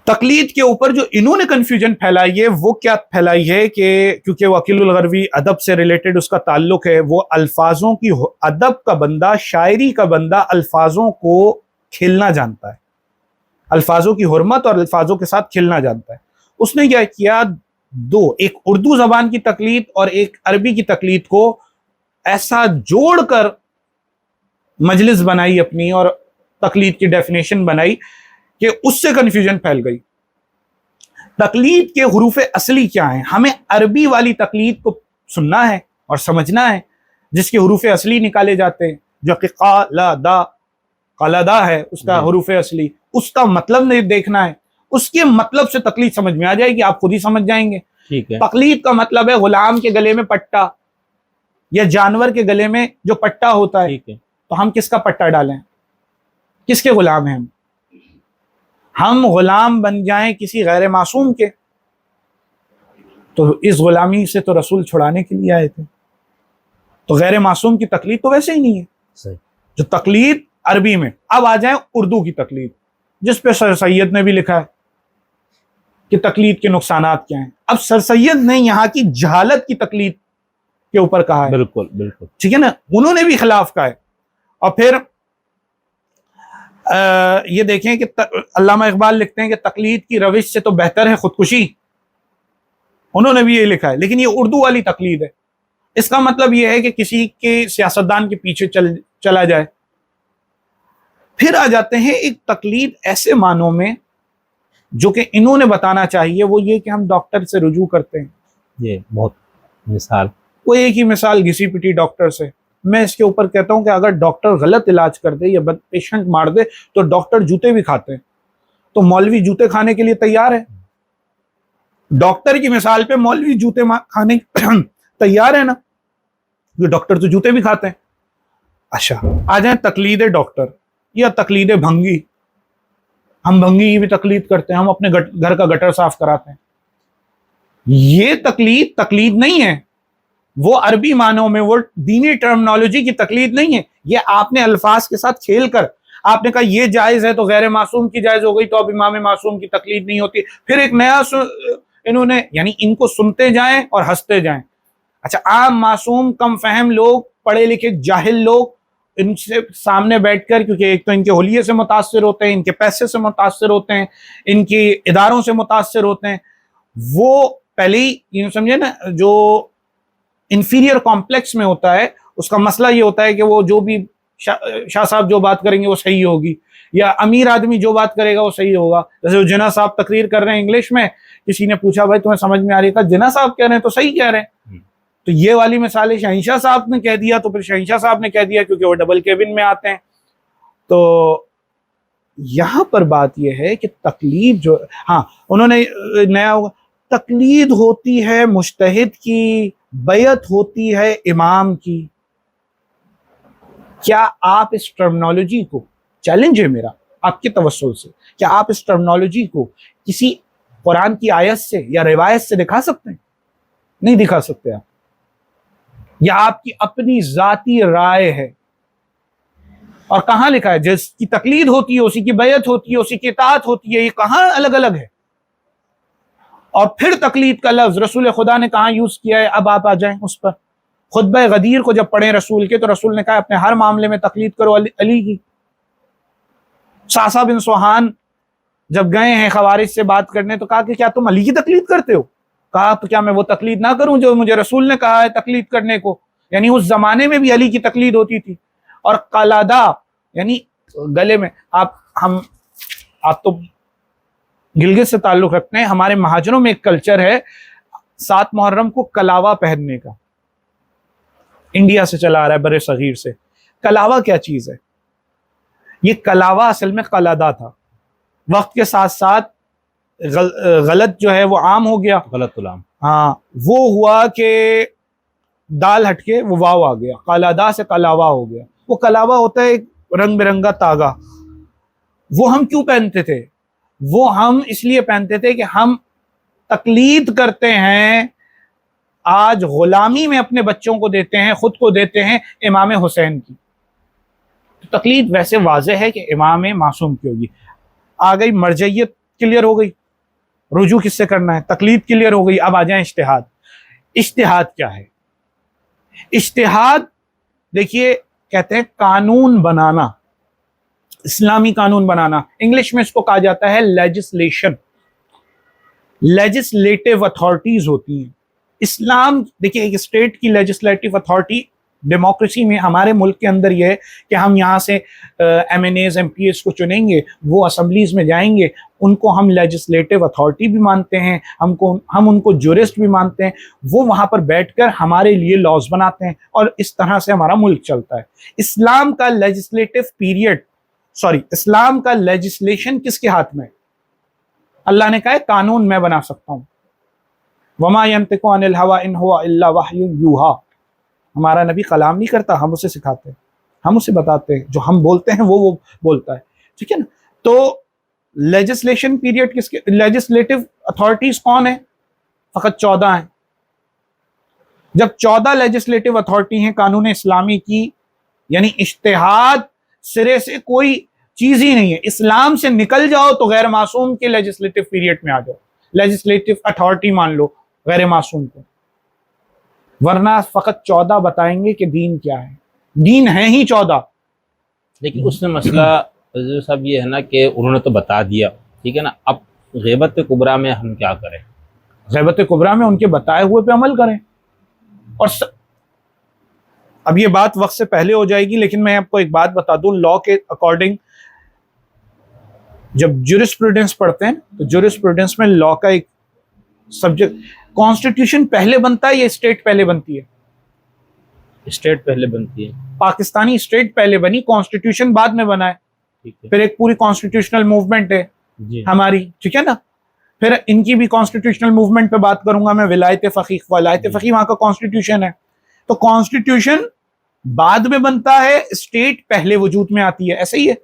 تقلید کے اوپر جو انہوں نے کنفیوژن پھیلائی ہے وہ کیا پھیلائی ہے کہ کیونکہ وہ عقیل الغروی ادب سے ریلیٹڈ اس کا تعلق ہے, وہ الفاظوں کی, ادب کا بندہ, شاعری کا بندہ الفاظوں کو کھیلنا جانتا ہے, الفاظوں کی حرمت اور الفاظوں کے ساتھ کھیلنا جانتا ہے. اس نے کیا کیا, دو, ایک اردو زبان کی تقلید اور ایک عربی کی تقلید کو ایسا جوڑ کر مجلس بنائی اپنی اور تقلید کی ڈیفینیشن بنائی کہ اس سے کنفیوژن پھیل گئی. تقلید کے حروف اصلی کیا ہیں؟ ہمیں عربی والی تقلید کو سننا ہے اور سمجھنا ہے جس کے حروف اصلی نکالے جاتے ہیں, جو کہ قلدا ہے اس کا حروف اصلی, اس کا مطلب نہیں دیکھنا ہے, اس کے مطلب سے تقلید سمجھ میں آ جائے گی, آپ خود ہی سمجھ جائیں گے. تقلید کا مطلب ہے غلام کے گلے میں پٹا یا جانور کے گلے میں جو پٹا ہوتا ہے, تو ہم کس کا پٹا ڈالیں, کس کے غلام ہیں ہم غلام بن جائیں کسی غیر معصوم کے, تو اس غلامی سے تو رسول چھڑانے کے لیے آئے تھے, تو غیر معصوم کی تقلید تو ویسے ہی نہیں ہے. جو تقلید عربی میں. اب آ جائیں اردو کی تقلید, جس پہ سر سید نے بھی لکھا ہے کہ تقلید کے نقصانات کیا ہیں. اب سر سید نے یہاں کی جہالت کی تقلید کے اوپر کہا ہے, بالکل بالکل ٹھیک ہے نا, انہوں نے بھی خلاف کہا ہے. اور پھر یہ دیکھیں کہ علامہ اقبال لکھتے ہیں کہ تقلید کی روش سے تو بہتر ہے خودکشی, انہوں نے بھی یہ لکھا ہے, لیکن یہ اردو والی تقلید ہے. اس کا مطلب یہ ہے کہ کسی کے سیاستدان کے پیچھے چلا جائے. پھر آ جاتے ہیں ایک تقلید ایسے معنوں میں جو کہ انہوں نے بتانا چاہیے, وہ یہ کہ ہم ڈاکٹر سے رجوع کرتے ہیں. یہ بہت مثال, وہ ایک ہی مثال گھسی پٹی ڈاکٹر سے. میں اس کے اوپر کہتا ہوں کہ اگر ڈاکٹر غلط علاج کر دے یا پیشنٹ مار دے تو ڈاکٹر جوتے بھی کھاتے ہیں, تو مولوی جوتے کھانے کے لیے تیار ہے. ڈاکٹر کی مثال پہ مولوی جوتے کھانے تیار ہے نا, ڈاکٹر تو جوتے بھی کھاتے ہیں. اچھا آ جائیں تقلید ڈاکٹر یا تقلید بھنگی. ہم بھنگی کی بھی تقلید کرتے ہیں, ہم اپنے گھر کا گٹر صاف کراتے ہیں. یہ تقلید نہیں ہے, وہ عربی معنوں میں, وہ دینی ٹرمنالوجی کی تقلید نہیں ہے. یہ آپ نے الفاظ کے ساتھ کھیل کر آپ نے کہا یہ جائز ہے تو غیر معصوم کی جائز ہو گئی, تو اب امام معصوم کی تقلید نہیں ہوتی. پھر ایک نیا انہوں نے, یعنی ان کو سنتے جائیں اور ہنستے جائیں. اچھا عام معصوم کم فہم لوگ, پڑھے لکھے جاہل لوگ, ان سے سامنے بیٹھ کر, کیونکہ ایک تو ان کے حلیے سے متاثر ہوتے ہیں, ان کے پیسے سے متاثر ہوتے ہیں, ان کی اداروں سے متاثر ہوتے ہیں, وہ پہلے ہی یہ سمجھے نا, جو انفیریئر کمپلیکس میں ہوتا ہے اس کا مسئلہ یہ ہوتا ہے کہ وہ جو بھی شاہ صاحب جو بات کریں گے وہ صحیح ہوگی, یا امیر آدمی جو بات کرے گا وہ صحیح ہوگا. جیسے وہ جناح صاحب تقریر کر رہے ہیں انگلش میں, کسی نے پوچھا بھائی تمہیں سمجھ میں آ رہی ہے, کہا جناح صاحب کہہ رہے ہیں تو صحیح کہہ رہے ہیں. تو یہ والی مثال شہنشاہ صاحب نے کہہ دیا تو پھر شہنشاہ صاحب نے کہہ دیا, کیونکہ وہ ڈبل کیبن میں آتے ہیں. تو یہاں پر بات یہ ہے کہ تقلید جو, ہاں انہوں نے نیا ہوگا, تقلید ہوتی ہے مجتہد کی, بیعت ہوتی ہے امام کی. کیا آپ اس ٹرمنالوجی کو, چیلنج ہے میرا آپ کے توسل سے, کیا آپ اس ٹرمنالوجی کو کسی قرآن کی آیت سے یا روایت سے دکھا سکتے ہیں؟ نہیں دکھا سکتے آپ. یا آپ کی اپنی ذاتی رائے ہے, اور کہاں لکھا ہے جس کی تقلید ہوتی ہے اسی کی بیعت ہوتی ہے, اسی کی اطاعت ہوتی ہے, یہ کہاں الگ الگ ہے؟ اور پھر تقلید کا لفظ رسول خدا نے کہاں یوز کیا ہے؟ اب آپ آ جائیں اس پر. خطبہ غدیر کو جب پڑھیں رسول کے, تو رسول نے کہا اپنے ہر معاملے میں تقلید کرو علی کی. ساسا بن سوہان جب گئے ہیں خوارج سے بات کرنے, تو کہا کہ کیا تم علی کی تقلید کرتے ہو؟ کہا تو کیا میں وہ تقلید نہ کروں جو مجھے رسول نے کہا ہے تقلید کرنے کو؟ یعنی اس زمانے میں بھی علی کی تقلید ہوتی تھی. اور قلادہ یعنی گلے میں, آپ تو گلگت سے تعلق رکھتے ہیں, ہمارے مہاجروں میں ایک کلچر ہے 7 محرم کو کلاوا پہننے کا, انڈیا سے چلا آ رہا ہے بر صغیر سے. کلاوا کیا چیز ہے؟ یہ کلاوا اصل میں قلادہ تھا, وقت کے ساتھ ساتھ غلط جو ہے وہ عام ہو گیا, غلط غلام, ہاں وہ ہوا کہ دال ہٹ کے وہ واو آ گیا, قلادہ سے کلاوا ہو گیا. وہ کلاوا ہوتا ہے ایک رنگ برنگا تاگا, وہ ہم کیوں پہنتے تھے؟ وہ ہم اس لیے پہنتے تھے کہ ہم تقلید کرتے ہیں، آج غلامی میں اپنے بچوں کو دیتے ہیں، خود کو دیتے ہیں امام حسین کی. تو تقلید ویسے واضح ہے کہ امام معصوم کی ہوگی. آ گئی مرجعیت کلیئر ہو گئی، رجوع کس سے کرنا ہے، تقلید کلیئر ہو گئی. اب آ جائیں اجتہاد. اجتہاد کیا ہے؟ اجتہاد دیکھیے کہتے ہیں قانون بنانا، اسلامی قانون بنانا. انگلش میں اس کو کہا جاتا ہے لیجسلیشن. لیجسلیٹو اتھارٹیز ہوتی ہیں. اسلام دیکھیے ایک اسٹیٹ کی لیجسلیٹو اتھارٹی ڈیموکریسی میں ہمارے ملک کے اندر یہ ہے کہ ہم یہاں سے MNAs MPs کو چنیں گے، وہ اسمبلیز میں جائیں گے، ان کو ہم لیجسلیٹو اتھارٹی بھی مانتے ہیں، ہم ان کو جورسٹ بھی مانتے ہیں. وہ وہاں پر بیٹھ کر ہمارے لیے لاز بناتے ہیں اور اس طرح سے ہمارا ملک چلتا ہے. اسلام کا لیجسلیٹو پیریڈ اسلام کا لیجسلیشن کس کے ہاتھ میں؟ اللہ نے کہا ہے قانون میں بنا سکتا ہوں. وما ينطق عن الهوى ان هو الا وحی یوحی. ہمارا نبی کلام نہیں کرتا، ہم اسے سکھاتے ہیں، ہم اسے بتاتے ہیں، جو ہم بولتے ہیں وہ بولتا ہے. ٹھیک ہے نا؟ تو لیجسلیشن پیریڈ کس کے، لیجسلیٹو اتھارٹیز کون ہیں؟ فقط 14 ہیں. جب 14 لیجسلیٹو اتھارٹی ہیں قانون اسلامی کی، یعنی اجتہاد سرے سے کوئی چیز ہی نہیں ہے. اسلام سے نکل جاؤ تو غیر معصوم کے لیجسلیٹو پیریڈ میں آ جاؤ، لیجسلیٹو اتھارٹی مان لو غیر معصوم کو، ورنہ فقط 14 بتائیں گے کہ دین کیا ہے. دین ہے ہی 14. لیکن اس میں مسئلہ حضور صاحب یہ ہے نا کہ انہوں نے تو بتا دیا، ٹھیک ہے نا، اب غیبت کبریٰ میں ہم کیا کریں؟ غیبت کبریٰ میں ان کے بتائے ہوئے پہ عمل کریں. اور اب یہ بات وقت سے پہلے ہو جائے گی، لیکن میں آپ کو ایک بات بتا دوں. لا کے اکارڈنگ جب جورسپروڈنس پڑھتے ہیں تو جورسپروڈنس میں لا کا ایک سبجیکٹ، کانسٹیٹیوشن پہلے بنتا ہے یا اسٹیٹ پہلے بنتی ہے؟ اسٹیٹ پہلے بنتی ہے. پاکستانی اسٹیٹ پہلے بنی، کانسٹیٹیوشن بعد میں بنا ہے. ٹھیک ہے. پھر ایک پوری کانسٹیٹیوشنل موومنٹ ہے جی ہماری، ٹھیک ہے نا. پھر ان کی بھی کانسٹیٹیوشنل موومنٹ پہ بات کروں گا میں. ولایت فقیہ وہاں کا کانسٹیٹیوشن ہے. تو کانسٹیٹیوشن بعد میں بنتا ہے، اسٹیٹ پہلے وجود میں آتی ہے. ایسے ہی ہے.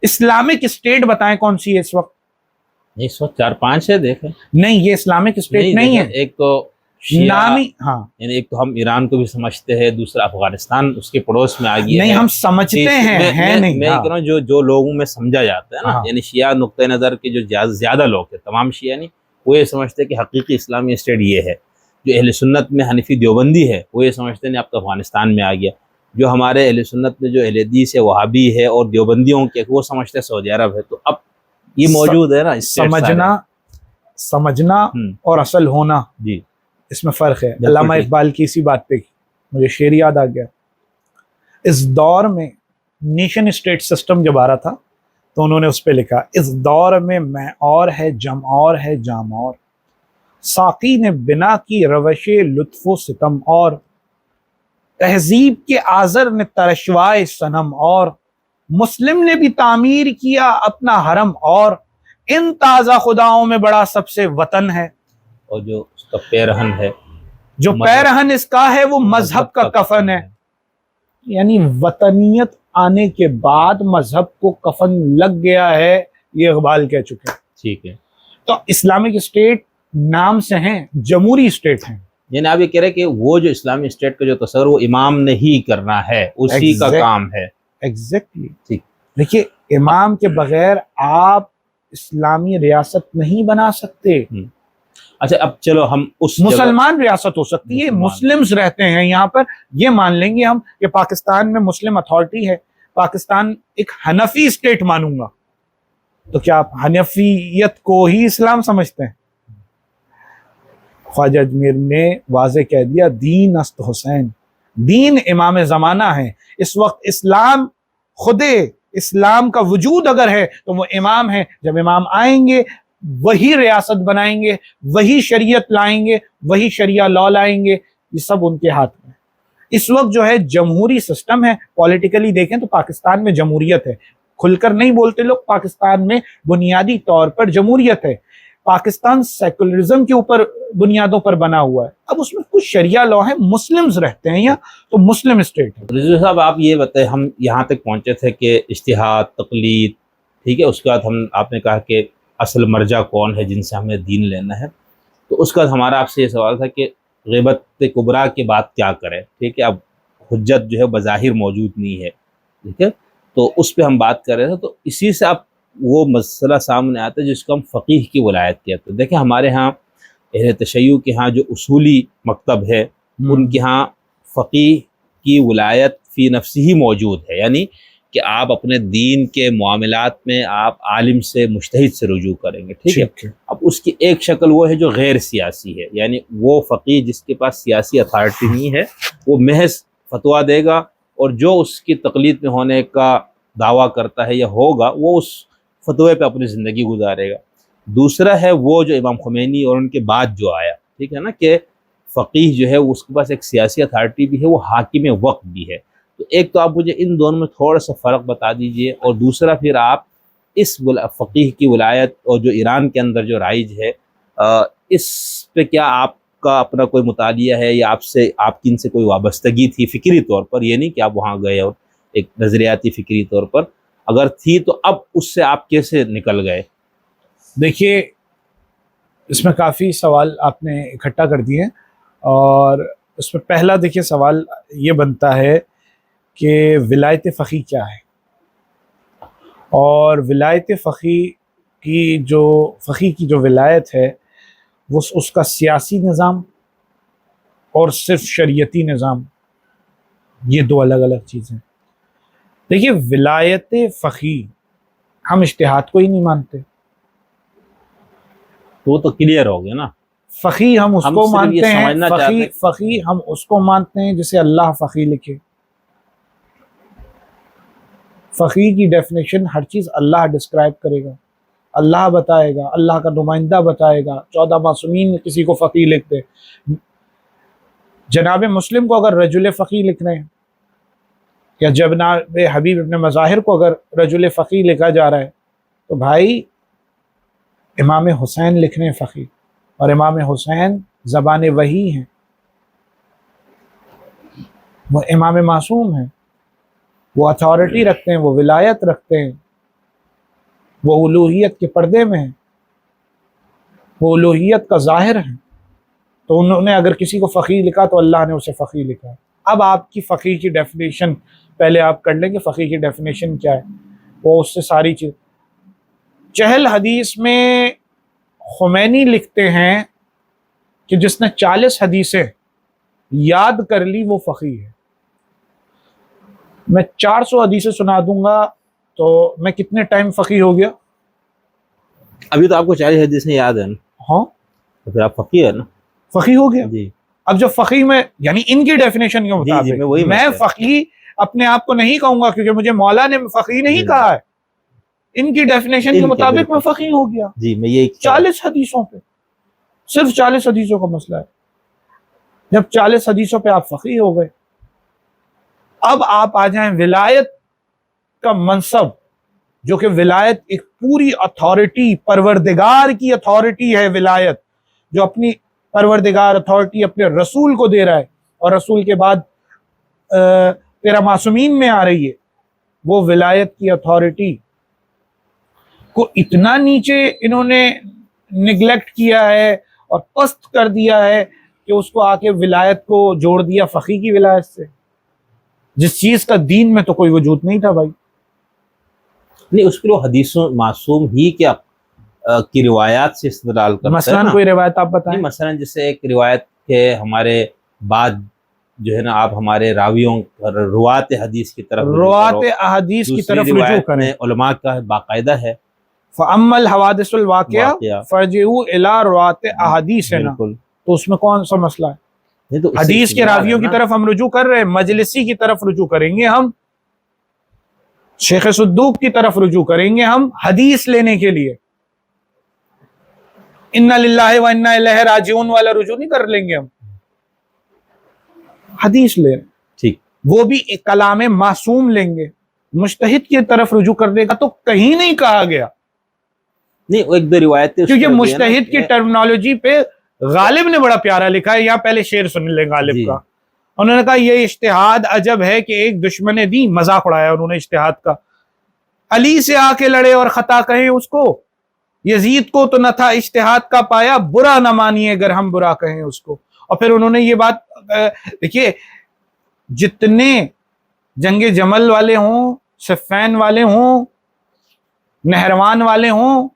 اسلامک اسٹیٹ بتائیں کون سی ہے اس وقت؟ اس وقت 4-5 ہے. دیکھیں نہیں، یہ اسلامک اسٹیٹ نہیں ہے. ایک تو شیعہ، نامی، ہاں، یعنی ایک تو ہم ایران کو بھی سمجھتے ہیں، دوسرا افغانستان اس کے پڑوس میں آ گیا ہے. نہیں ہم سمجھتے ہیں، ہے نہیں. میں کہہ رہا ہوں جو لوگوں میں سمجھا جاتا ہے نا، ہاں. یعنی شیعہ نقطۂ نظر کے جو زیادہ لوگ ہیں، تمام شیعہ نہیں، وہ یہ سمجھتے ہیں کہ حقیقی اسلامی اسٹیٹ یہ ہے. جو اہل سنت میں حنفی دیوبندی ہے وہ یہ سمجھتے ہیں اب تو افغانستان میں آ گیا. جو ہمارے اہل سنت میں جو اہل حدیث ہے، وہابی ہے اور دیوبندیوں کے، وہ سمجھتے ہیں سعودی عرب ہے. تو اب یہ موجود ہے نا، سمجھنا اور اصل ہونا، جی اس میں فرق ہے. علامہ اقبال کی اسی بات پہ مجھے شعر یاد آ گیا. اس دور میں نیشن اسٹیٹ سسٹم جب آ رہا تھا تو انہوں نے اس پہ لکھا، اس دور میں اور ہے جم اور ہے جام اور، ساقی نے بنا کی روش لطف و ستم اور، تہذیب کے آذر نے ترشوائے صنم اور، مسلم نے بھی تعمیر کیا اپنا حرم اور، ان تازہ خداؤں میں بڑا سب سے وطن ہے. اور جو اس کا پیرہن ہے، جو پیرہن اس کا ہے وہ مذہب کا کفن ہے. یعنی وطنیت آنے کے بعد مذہب کو کفن لگ گیا ہے، یہ اقبال کہہ چکے. ٹھیک ہے. تو اسلامک اسٹیٹ نام سے ہیں، جمہوری اسٹیٹ ہیں. یعنی آپ یہ کہہ رہے کہ وہ جو اسلامی اسٹیٹ کا جو تصور وہ امام نے ہی کرنا ہے، اسی کا کام ہے. ایگزیکٹلی. ٹھیک. دیکھیے امام کے بغیر آپ اسلامی ریاست نہیں بنا سکتے. اچھا اب چلو ہم اس مسلمان ریاست ہو سکتی ہے، مسلمز رہتے ہیں یہاں پر، یہ مان لیں گے ہم کہ پاکستان میں مسلم اتھارٹی ہے، پاکستان ایک حنفی اسٹیٹ مانوں گا. تو کیا آپ حنفیت کو ہی اسلام سمجھتے ہیں؟ خواجہ اجمیر نے واضح کہہ دیا، دین است حسین، دین امام زمانہ ہے. اس وقت اسلام خود اسلام کا وجود اگر ہے تو وہ امام ہے. جب امام آئیں گے وہی ریاست بنائیں گے، وہی شریعت لائیں گے، وہی شریعہ لا لائیں گے. یہ سب ان کے ہاتھ میں. اس وقت جو ہے جمہوری سسٹم ہے. پولیٹیکلی دیکھیں تو پاکستان میں جمہوریت ہے. کھل کر نہیں بولتے لوگ، پاکستان میں بنیادی طور پر جمہوریت ہے. پاکستان سیکولرزم کے اوپر بنیادوں پر بنا ہوا ہے. اب اس میں کچھ شریعہ لا ہے، مسلمز رہتے ہیں یہاں، تو مسلم اسٹیٹ ہے. رضوی صاحب آپ یہ بتائیں، ہم یہاں تک پہنچے تھے کہ اجتہاد، تقلید ٹھیک ہے. اس کے بعد آپ نے کہا کہ اصل مرجع کون ہے جن سے ہمیں دین لینا ہے. تو اس کا ہمارا آپ سے یہ سوال تھا کہ غیبت کبریٰ کے بعد کیا کریں. ٹھیک ہے. اب حجت جو ہے بظاہر موجود نہیں ہے. ٹھیک ہے. تو اس پہ ہم بات کر رہے تھے. تو اسی سے اب وہ مسئلہ سامنے آتا ہے جس کو ہم فقیہ کی ولایت کہتے ہیں. دیکھیں ہمارے ہاں اہل تشیع کے ہاں جو اصولی مکتب ہے ان کے ہاں فقیہ کی ولایت فی نفسی ہی موجود ہے. یعنی کہ آپ اپنے دین کے معاملات میں آپ عالم سے مجتہد سے رجوع کریں گے. ٹھیک ہے. اب اس کی ایک شکل وہ ہے جو غیر سیاسی ہے. یعنی وہ فقیہ جس کے پاس سیاسی اتھارٹی نہیں ہے وہ محض فتویٰ دے گا اور جو اس کی تقلید میں ہونے کا دعویٰ کرتا ہے یا ہوگا وہ اس فتوے پہ اپنی زندگی گزارے گا. دوسرا ہے وہ جو امام خمینی اور ان کے بعد جو آیا. ٹھیک ہے نا کہ فقیہ جو ہے اس کے پاس ایک سیاسی اتھارٹی بھی ہے, وہ حاکم وقت بھی ہے. تو ایک تو آپ مجھے ان دونوں میں تھوڑا سا فرق بتا دیجئے, اور دوسرا پھر آپ اس فقیہ کی ولایت اور جو ایران کے اندر جو رائج ہے اس پہ کیا آپ کا اپنا کوئی مطالعہ ہے یا آپ کی ان سے کوئی وابستگی تھی فکری طور پر. یہ نہیں کہ آپ وہاں گئے اور ایک نظریاتی فکری طور پر, اگر تھی تو اب اس سے آپ کیسے نکل گئے؟ دیکھیے اس میں کافی سوال آپ نے اکٹھا کر دیے, اور اس میں پہلا دیکھیے سوال یہ بنتا ہے کہ ولایت فقیہ کیا ہے, اور ولایت فقیہ کی جو ولایت ہے وہ اس کا سیاسی نظام اور صرف شریعتی نظام, یہ دو الگ الگ چیزیں. دیکھیے ولایت فقیہ ہم اجتہاد کو ہی نہیں مانتے. وہ تو کلیئر ہو گیا نا. فقیہ ہم اس کو مانتے ہیں, ہیں فقیہ ہم اس کو مانتے ہیں جسے اللہ فقیہ لکھے. فقیہ کی ڈیفینیشن ہر چیز اللہ ڈسکرائب کرے گا, اللہ بتائے گا, اللہ کا نمائندہ بتائے گا. 14 معصومین کسی کو فقیہ لکھتے. جناب مسلم کو اگر رجل فقیہ لکھ رہے ہیں, یا جناب حبیب ابن مظاہر کو اگر رجل فقیہ لکھا جا رہا ہے, تو بھائی امام حسین لکھ رہے ہیں فقیہ, اور امام حسین زبان وحی ہیں, وہ امام معصوم ہیں, وہ اتھارٹی رکھتے ہیں, وہ ولایت رکھتے ہیں, وہ الوہیت کے پردے میں ہیں, وہ الوہیت کا ظاہر ہیں. تو انہوں نے اگر کسی کو فقیہ لکھا تو اللہ نے اسے فقیہ لکھا. اب آپ کی فقیہ کی ڈیفینیشن پہلے آپ کر لیں کہ فقیہ کی ڈیفینیشن کیا ہے, وہ اس سے ساری چیز. چہل حدیث میں خمینی لکھتے ہیں کہ جس نے 40 حدیثیں یاد کر لی وہ فقیہ ہے. میں 400 حدیثیں سنا دوں گا تو میں کتنے ٹائم فقیہ ہو گیا؟ ابھی تو آپ کو 40 حدیثیں یاد ہیں. ہاں تو پھر آپ فقیہ ہے نا. فقیہ ہو گیا. جی. اب جب فقیہ میں یعنی ان کی ڈیفینیشن کے مطابق میں فقیہ اپنے آپ کو نہیں کہوں گا, کیونکہ مجھے مولا نے فقیہ نہیں کہا ہے. ان کی ڈیفینیشن کے مطابق میں فقیہ ہو گیا. جی میں یہ 40 حدیثوں پہ, صرف 40 حدیثوں کا مسئلہ ہے. جب 40 حدیثوں پہ آپ فقیہ ہو گئے, اب آپ آ جائیں ولایت کا منصب, جو کہ ولایت ایک پوری اتھارٹی, پروردگار کی اتھارٹی ہے ولایت, جو اپنی پروردگار اتھارٹی اپنے رسول کو دے رہا ہے, اور رسول کے بعد تیرا معصومین میں آ رہی ہے. وہ ولایت کی اتھارٹی کو اتنا نیچے انہوں نے نگلیکٹ کیا ہے اور پست کر دیا ہے کہ اس کو آ کے ولایت کو جوڑ دیا فقیہ کی ولایت سے, جس چیز کا دین میں تو کوئی وجود نہیں تھا بھائی. نہیں, اس کے لیے حدیثوں معصوم ہی کیا کی روایات سے استدلال کرتے ہیں. مثلاً کوئی روایت آپ بتائیں. مثلاً جیسے ایک روایت کے ہمارے بعد جو ہے نا, آپ ہمارے راویوں روات حدیث کی طرف رجوع کریں. علماء کا باقاعدہ ہے فَأَمَّا الْحَوَادِثُ الْوَاقِعَةُ فَارْجِعُوا إِلَىٰ رُوَاةِ أَحَادِيثِنَا. تو اس میں کون سا مسئلہ ہے؟ حدیث کے راویوں کی طرف ہم رجوع کر رہے ہیں, مجلسی کی طرف رجوع کریں گے ہم, شیخ صدوق کی طرف رجوع کریں گے ہم حدیث لینے کے لیے. اِنَّا لِلَّهِ وَإِنَّا إِلَيْهِ رَاجِعُونَ والا رجوع نہیں کر لیں گے ہم, حدیث لیں. ٹھیک, وہ بھی ایک کلام معصوم لیں گے. مجتہد کی طرف رجوع کرنے کا تو کہیں نہیں کہا گیا. نہیں, وہ ایک دو روایتیں, کیونکہ مجتہد کی ٹرمنالوجی پہ غالب نے بڑا پیارا لکھا ہے. یہاں پہلے شعر سن لیں غالب کا. انہوں نے کہا یہ اجتہاد عجب ہے کہ ایک دشمن دین, مذاق اڑایا انہوں نے اجتہاد کا. علی سے آ کے لڑے اور خطا کہیں اس کو، یزید کو تو نہ تھا اجتہاد کا پایا، برا نہ مانیے اگر ہم برا کہیں اس کو. اور پھر انہوں نے یہ بات دیکھیے، جتنے جنگ جمل والے ہوں، صفین والے ہوں، نہروان والے ہوں،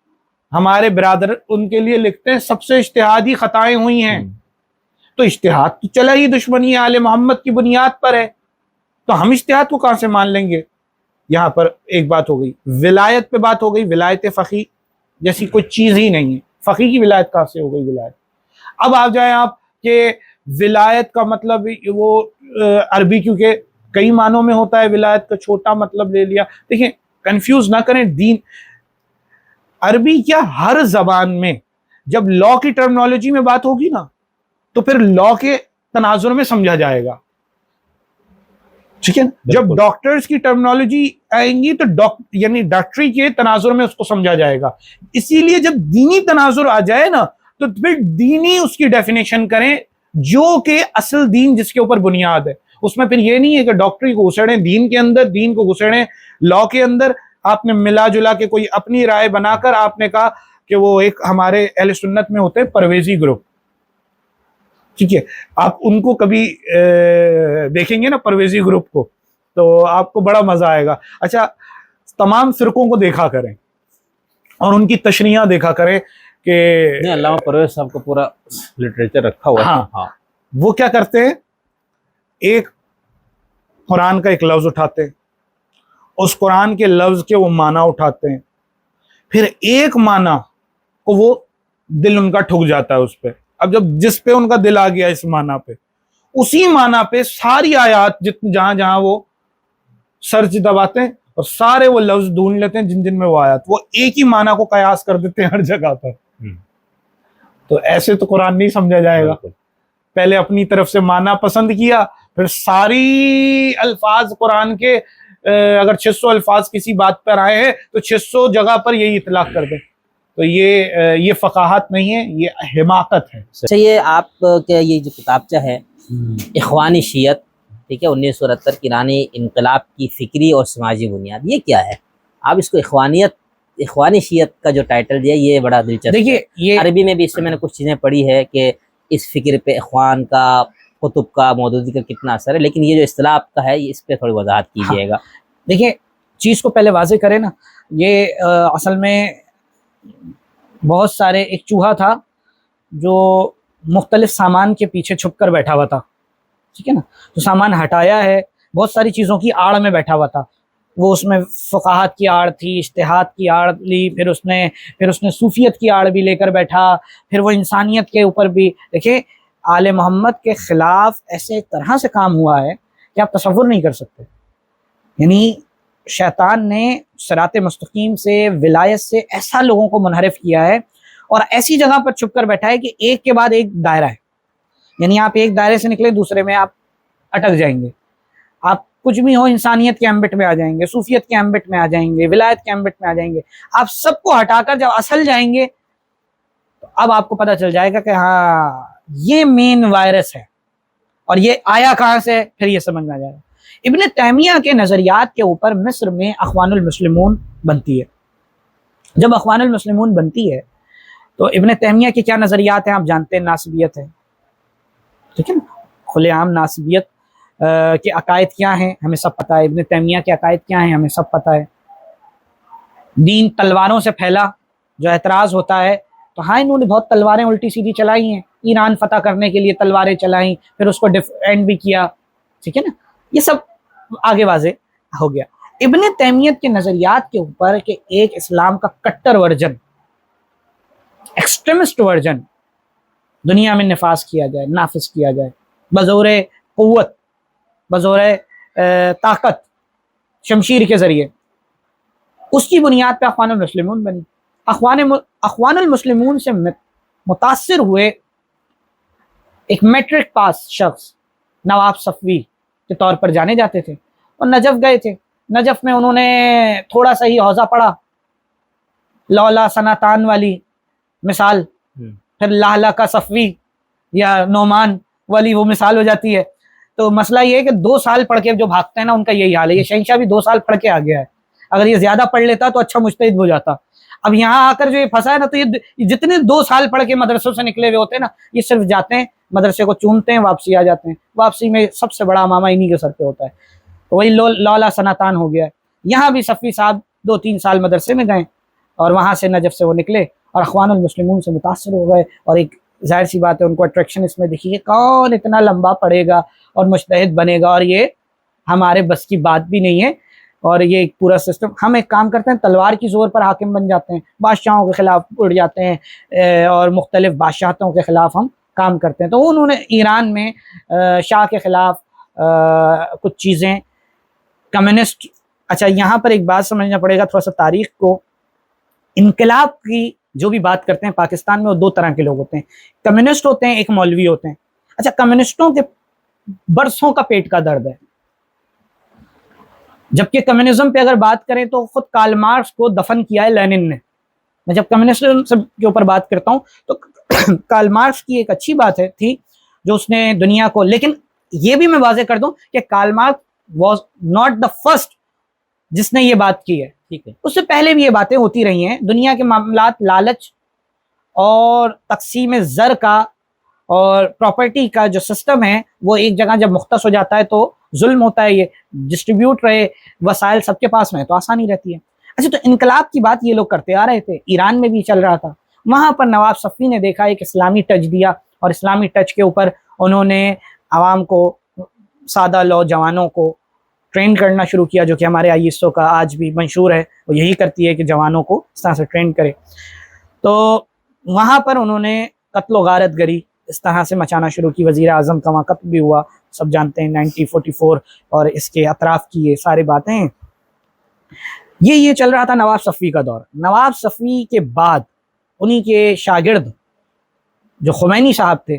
ہمارے برادر ان کے لیے لکھتے ہیں سب سے اجتہادی خطائیں ہوئی ہیں. تو اجتہاد تو چلا ہی دشمنی آل محمد کی بنیاد پر ہے، تو ہم اجتہاد کو کہاں سے مان لیں گے؟ یہاں پر ایک بات ہو گئی، ولایت پہ بات ہو گئی، ولایت فقی جیسی کوئی چیز ہی نہیں ہے. فقی کی ولایت کہاں سے ہو گئی ولایت؟ اب آپ جائیں آپ کہ ولایت کا مطلب وہ عربی کیونکہ کئی معنوں میں ہوتا ہے، ولایت کا چھوٹا مطلب لے لیا. دیکھیں کنفیوز نہ کریں، دین عربی کیا ہر زبان میں جب لا کی ٹرمنالوجی میں بات ہوگی نا تو پھر لا کے تناظر میں سمجھا جائے گا. ٹھیک ہے، جب ڈاکٹرز کی ٹرمنالوجی آئیں گی تو یعنی ڈاکٹری کے تناظر میں اس کو سمجھا جائے گا. اسی لیے جب دینی تناظر آ جائے نا تو پھر دینی اس کی ڈیفینیشن کریں، جو کہ اصل دین جس کے اوپر بنیاد ہے. اس میں پھر یہ نہیں ہے کہ ڈاکٹری کو گھسیڑیں دین کے اندر، دین کو گھسیڑیں لا کے اندر. آپ نے ملا جلا کے کوئی اپنی رائے بنا کر آپ نے کہا کہ وہ ایک ہمارے اہل سنت میں ہوتے ہیں پرویزی گروپ، ٹھیک ہے، آپ ان کو کبھی دیکھیں گے نا پرویزی گروپ کو تو آپ کو بڑا مزہ آئے گا. اچھا تمام فرقوں کو دیکھا کریں اور ان کی تشریحاں دیکھا کریں کہ علامہ پرویز صاحب کا پورا لٹریچر رکھا ہوا ہے. ہاں وہ کیا کرتے ہیں، ایک قرآن کا ایک لفظ اٹھاتے ہیں، اس قرآن کے لفظ کے وہ معنی اٹھاتے ہیں، پھر ایک معنی کو وہ دل ان کا ٹھک جاتا ہے اس پہ. اب جب جس پہ ان کا دل آ گیا اس معنی پہ، اسی معنی پہ ساری آیات جہاں جہاں وہ سرچ دباتے ہیں اور سارے وہ لفظ ڈھونڈ لیتے ہیں جن جن میں وہ آیات، وہ ایک ہی معنی کو قیاس کر دیتے ہیں ہر جگہ پر. تو ایسے تو قرآن نہیں سمجھا جائے گا. پہلے اپنی طرف سے معنی پسند کیا، پھر ساری الفاظ قرآن کے اگر 600 الفاظ کسی بات پر آئے ہیں تو 600 جگہ پر یہی اطلاق کر دیں. تو یہ فقاہت نہیں ہے، یہ حماقت ہے. اچھا یہ آپ کے یہ جو کتابچہ ہے اخوانی شیعت، ٹھیک ہے، 1969 کی ایرانی انقلاب کی فکری اور سماجی بنیاد، یہ کیا ہے؟ آپ اس کو اخوانی شیعت کا جو ٹائٹل دیا یہ بڑا دلچسپ. دیکھیے یہ عربی میں بھی اس سے میں نے کچھ چیزیں پڑھی ہے کہ اس فکر پہ اخوان کا، کتب کا، مودودی کا کتنا اثر ہے، لیکن یہ جو اصطلاح آپ کا ہے اس پہ تھوڑی وضاحت کیجیے گا. دیکھیں چیز کو پہلے واضح کریں نا، یہ اصل میں بہت سارے ایک چوہا تھا جو مختلف سامان کے پیچھے چھپ کر بیٹھا ہوا تھا، ٹھیک ہے نا، تو سامان ہٹایا ہے، بہت ساری چیزوں کی آڑ میں بیٹھا ہوا تھا. وہ اس میں فقاہت کی آڑ تھی، اجتہاد کی آڑ لی، پھر اس نے صوفیت کی آڑ بھی لے کر بیٹھا، پھر وہ انسانیت کے اوپر بھی. دیکھیں آل محمد کے خلاف ایسے طرح سے کام ہوا ہے کہ آپ تصور نہیں کر سکتے. یعنی شیطان نے صراط مستقیم سے، ولایت سے ایسا لوگوں کو منحرف کیا ہے اور ایسی جگہ پر چھپ کر بیٹھا ہے کہ ایک کے بعد ایک دائرہ ہے. یعنی آپ ایک دائرے سے نکلے دوسرے میں آپ اٹک جائیں گے. آپ کچھ بھی ہو انسانیت کے ایمبٹ میں آ جائیں گے، صوفیت کے ایمبٹ میں آ جائیں گے، ولایت کے ایمبٹ میں آ جائیں گے. آپ سب کو ہٹا کر جب اصل جائیں گے تو اب آپ کو پتہ چل جائے گا کہ ہاں یہ مین وائرس ہے اور یہ آیا کہاں سے، پھر یہ سمجھ میں آ جائے گا. ابن تیمیہ کے نظریات کے اوپر مصر میں اخوان المسلمون بنتی ہے. جب اخوان المسلمون بنتی ہے تو ابن تیمیہ کے کیا نظریات ہیں آپ جانتے ہیں، ناسبیت ہے، ٹھیک ہے نا، کھلے عام ناسبیت کے عقائد کیا ہیں ہمیں سب پتہ ہے، ابن تیمیہ کے عقائد کیا ہیں ہمیں سب پتہ ہے. دین تلواروں سے پھیلا، جو اعتراض ہوتا ہے تو ہاں انہوں نے بہت تلواریں الٹی سیدھی چلائی ہیں، ایران فتح کرنے کے لیے تلواریں چلائیں، پھر اس کو ڈیفینڈ بھی کیا، ٹھیک ہے نا، یہ سب آگے واضح ہو گیا. ابن تیمیت کے نظریات کے اوپر کہ ایک اسلام کا کٹر ورژن، ایکسٹریمسٹ ورژن دنیا میں نفاذ کیا جائے، نافذ کیا جائے بزور قوت، بزور طاقت، شمشیر کے ذریعے، اس کی بنیاد پہ اخوان المسلمون بنی. اخوان المسلمون سے متاثر ہوئے ایک میٹرک پاس شخص نواب صفوی کے طور پر جانے جاتے تھے، اور نجف گئے تھے. نجف میں انہوں نے تھوڑا سا ہی حوزہ پڑھا، لولا سناتان والی مثال، پھر لالا کا صفوی یا نعمان والی وہ مثال ہو جاتی ہے. تو مسئلہ یہ ہے کہ 2 سال پڑھ کے جو بھاگتے ہیں نا ان کا یہی حال ہے. یہ شہنشاہ بھی 2 سال پڑھ کے آ گیا ہے. اگر یہ زیادہ پڑھ لیتا تو اچھا مجتہد ہو جاتا. اب یہاں آ کر جو یہ پھنسا ہے نا، تو یہ جتنے 2 سال پڑھ کے مدرسوں سے نکلے ہوئے ہوتے ہیں نا، یہ صرف جاتے ہیں مدرسے کو چونتے ہیں، واپسی آ جاتے ہیں. واپسی میں سب سے بڑا امامہ انہی کے سر پہ ہوتا ہے. وہی لولا سناتان ہو گیا ہے. یہاں بھی صفی صاحب 2-3 سال مدرسے میں گئے اور وہاں سے نجف سے وہ نکلے اور اخوان المسلمون سے متاثر ہو گئے. اور ایک ظاہر سی بات ہے ان کو اٹریکشن اس میں دکھی کہ کون اتنا لمبا پڑھے گا اور مجتہد بنے گا، اور یہ ہمارے بس کی بات بھی نہیں ہے. اور یہ ایک پورا سسٹم، ہم ایک کام کرتے ہیں تلوار کی زور پر حاکم بن جاتے ہیں، بادشاہوں کے خلاف اڑ جاتے ہیں اور مختلف بادشاہتوں کے خلاف ہم کام کرتے ہیں. تو انہوں نے ایران میں شاہ کے خلاف کچھ چیزیں کمیونسٹ. اچھا یہاں پر ایک بات سمجھنا پڑے گا تھوڑا سا تاریخ کو. انقلاب کی جو بھی بات کرتے ہیں پاکستان میں وہ 2 طرح کے لوگ ہوتے ہیں، کمیونسٹ ہوتے ہیں، ایک مولوی ہوتے ہیں. اچھا کمیونسٹوں کے برسوں کا پیٹ کا درد ہے، جبکہ کمیونزم پہ اگر بات کریں تو خود کارل مارکس کو دفن کیا ہے لینن نے. میں جب کمیونزم کے اوپر بات کرتا ہوں تو کارل مارکس کی ایک اچھی بات تھی جو اس نے دنیا کو، لیکن یہ بھی میں واضح کر دوں کہ Karl Marx was not the first جس نے یہ بات کی ہے. ٹھیک ہے، اس سے پہلے بھی یہ باتیں ہوتی رہی ہیں. دنیا کے معاملات لالچ اور تقسیم زر کا اور پراپرٹی کا جو سسٹم ہے وہ ایک جگہ جب مختص ہو جاتا ہے تو ظلم ہوتا ہے. یہ ڈسٹریبیوٹ رہے وسائل سب کے پاس میں تو آسانی رہتی ہے. اچھا تو انقلاب کی بات یہ لوگ کرتے آ رہے تھے، ایران میں بھی چل رہا تھا. وہاں پر نواب صفی نے دیکھا ایک اسلامی ٹچ دیا اور اسلامی ٹچ کے اوپر انہوں نے عوام کو، سادہ نوجوانوں کو ٹرین کرنا شروع کیا، جو کہ ہمارے ISO کا آج بھی منشور ہے، وہ یہی کرتی ہے کہ جوانوں کو اس طرح سے ٹرین کرے. تو وہاں پر انہوں نے قتل و غارت گری اس طرح سے مچانا شروع کی. وزیر اعظم کا وہاں قتل بھی ہوا، سب جانتے ہیں 1944 اور اس کے اطراف کی یہ سارے باتیں ہیں. یہ چل رہا تھا نواب صفی کا دور. نواب صفی کے بعد انہی کے شاگرد جو خمینی صاحب تھے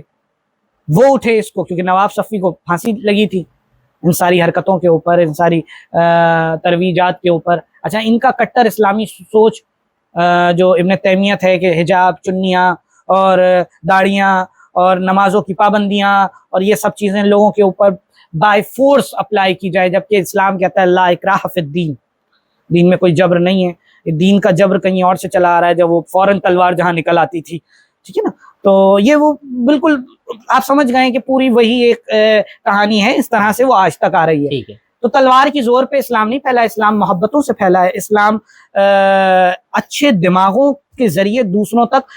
وہ اٹھے اس کو، کیونکہ نواب صفی کو پھانسی لگی تھی ان ساری حرکتوں کے اوپر، ان ساری ترویجات کے اوپر. اچھا ان کا کٹر اسلامی سوچ جو ابن تیمیت ہے کہ حجاب، چنیاں اور داڑیاں اور نمازوں کی پابندیاں اور یہ سب چیزیں لوگوں کے اوپر بائی فورس اپلائی کی جائے، جبکہ اسلام کہتا ہے لا اکراہ فی الدین، دین میں کوئی جبر نہیں ہے. دین کا جبر کہیں اور سے چلا آ رہا ہے، جب وہ فوراً تلوار جہاں نکل آتی تھی. ٹھیک ہے نا، تو یہ وہ بالکل آپ سمجھ گئے کہ پوری وہی ایک کہانی ہے، اس طرح سے وہ آج تک آ رہی ہے. ٹھیک ہے. تو تلوار کی زور پہ اسلام نہیں پھیلا، اسلام محبتوں سے پھیلا ہے. اسلام اچھے دماغوں کے ذریعے دوسروں تک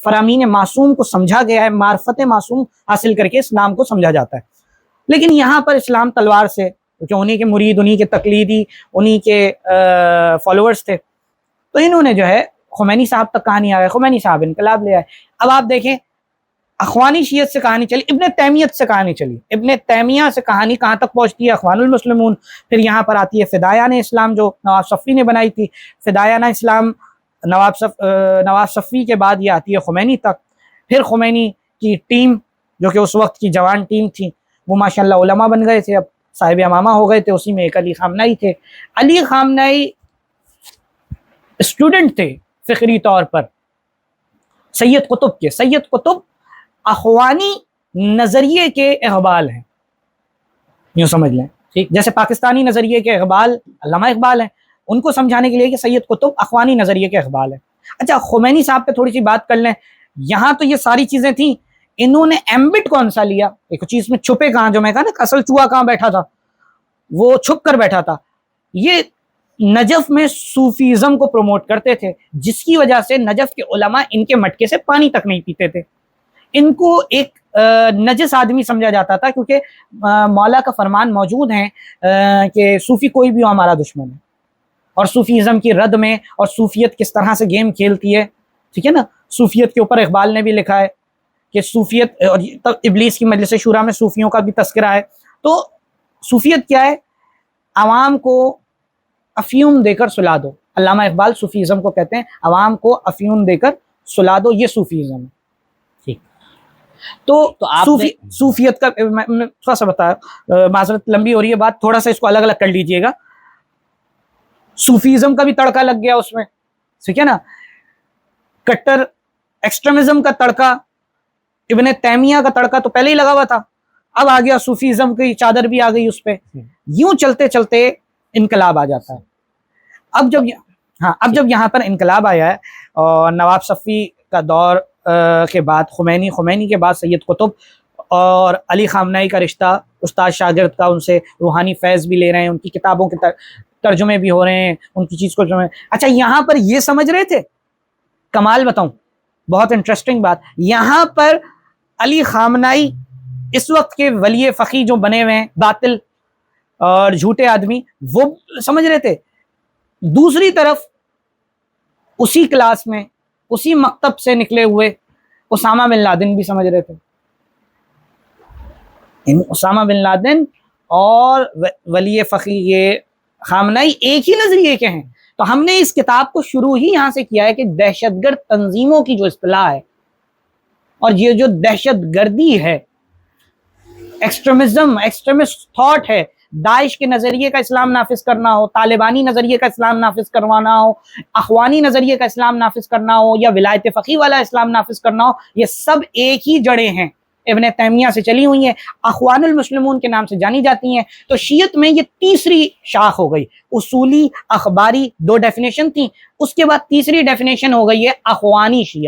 فرامین معصوم کو سمجھا گیا ہے، معرفت معصوم حاصل کر کے اسلام کو سمجھا جاتا ہے. لیکن یہاں پر اسلام تلوار سے، کیونکہ انہی کے مرید، انہی کے تقلیدی، انہی کے فالوورز تھے، تو انہوں نے جو ہے خمینی صاحب تک کہانی آ گئی. خمینی صاحب انقلاب لے آئے. اب آپ دیکھیں اخوانی شیعت سے کہانی چلی، ابن تیمیت سے کہانی چلی، ابن تیمیہ سے کہانی کہاں تک پہنچتی ہے؟ اخوان المسلمون. پھر یہاں پر آتی ہے فدایان اسلام جو نواب صفی نے بنائی تھی. فدایان اسلام نواب صفی کے بعد یہ آتی ہے خمینی تک. پھر خمینی کی ٹیم جو کہ اس وقت کی جوان ٹیم تھی وہ ماشاءاللہ علماء بن گئے تھے، اب صاحب امامہ ہو گئے تھے. اسی میں ایک علی خامنائی تھے. علی خامنائی اسٹوڈنٹ تھے فکری طور پر سید قطب کے. سید قطب اخوانی نظریے کے اقبال ہیں، یوں سمجھ لیں. ٹھیک، جیسے پاکستانی نظریے کے اقبال علامہ اقبال ہیں، ان کو سمجھانے کے لیے کہ سید قطب اخوانی نظریے کے اقبال ہیں. اچھا خمینی صاحب پہ تھوڑی سی بات کر لیں. یہاں تو یہ ساری چیزیں تھیں، انہوں نے ایمبٹ کون سا لیا؟ ایک چیز میں چھپے کہاں، جو میں کہا نا اصل چوہا کہاں بیٹھا تھا، وہ چھپ کر بیٹھا تھا. یہ نجف میں صوفیزم کو پروموٹ کرتے تھے، جس کی وجہ سے نجف کے علماء ان کے مٹکے سے پانی تک نہیں پیتے تھے. ان کو ایک نجس آدمی سمجھا جاتا تھا، کیونکہ مولا کا فرمان موجود ہے کہ صوفی کوئی بھی ہو ہمارا دشمن ہے. اور صوفیزم کی رد میں اور صوفیت کس طرح سے گیم کھیلتی ہے، ٹھیک ہے نا. صوفیت کے اوپر اقبال نے بھی لکھا ہے کہ صوفیت، اور ابلیس کی مجلس شورا میں صوفیوں کا بھی تذکرہ ہے. تو صوفیت کیا ہے؟ عوام کو افیون دے کر سلا دو. علامہ اقبال صوفیزم کو کہتے ہیں عوام کو افیون دے کر سلا دو، یہ صوفیزم ہے. ٹھیک، تو صوفیت کا میں تھوڑا سا بتایا، معذرت لمبی ہو رہی ہے بات، تھوڑا سا اس کو الگ الگ کر لیجئے گا. صوفیزم کا بھی تڑکا لگ گیا اس میں، ٹھیک ہے نا. کٹر ایکسٹریمزم کا تڑکا، ابن تیمیہ کا تڑکا تو پہلے ہی لگا ہوا تھا، اب آ گیا صوفیزم کی چادر بھی آ گئی اس پہ. یوں چلتے چلتے انقلاب آ جاتا ہے. اب جب یہاں پر انقلاب آیا ہے اور نواب صفی کا دور کے بعد خمینی کے بعد سید قطب اور علی خامنہئی کا رشتہ استاد شاگرد کا، ان سے روحانی فیض بھی لے رہے ہیں، ان کی کتابوں کے ترجمے بھی ہو رہے ہیں، ان کی چیز کو جو ہے. اچھا یہاں پر یہ سمجھ رہے تھے، کمال بتاؤں بہت انٹرسٹنگ بات، یہاں پر علی خامنہئی اس وقت کے ولی فقی جو بنے ہوئے ہیں باطل اور جھوٹے آدمی، وہ سمجھ رہے تھے. دوسری طرف اسی کلاس میں اسی مکتب سے نکلے ہوئے اسامہ بن لادن بھی سمجھ رہے تھے. اسامہ بن لادن اور ولی فقی یہ خامنہئی ایک ہی نظریے کے ہیں. تو ہم نے اس کتاب کو شروع ہی یہاں سے کیا ہے کہ دہشت گرد تنظیموں کی جو اصطلاح ہے اور یہ جو دہشت گردی ہے، ایکسٹریمسٹ تھاٹ ہے، داعش کے نظریے کا اسلام نافذ کرنا ہو، طالبانی نظریے کا اسلام نافذ کروانا ہو، اخوانی نظریے کا اسلام نافذ کرنا ہو، یا ولایت فقیہ والا اسلام نافذ کرنا ہو، یہ سب ایک ہی جڑیں ہیں، ابن تیمیہ سے چلی ہوئی ہیں، اخوان المسلمون کے نام سے جانی جاتی ہیں. تو شیعت میں یہ تیسری شاخ ہو گئی. اصولی، اخباری 2 ڈیفینیشن تھیں، اس کے بعد تیسری ڈیفینیشن ہو گئی ہے اخوانی شیعہ.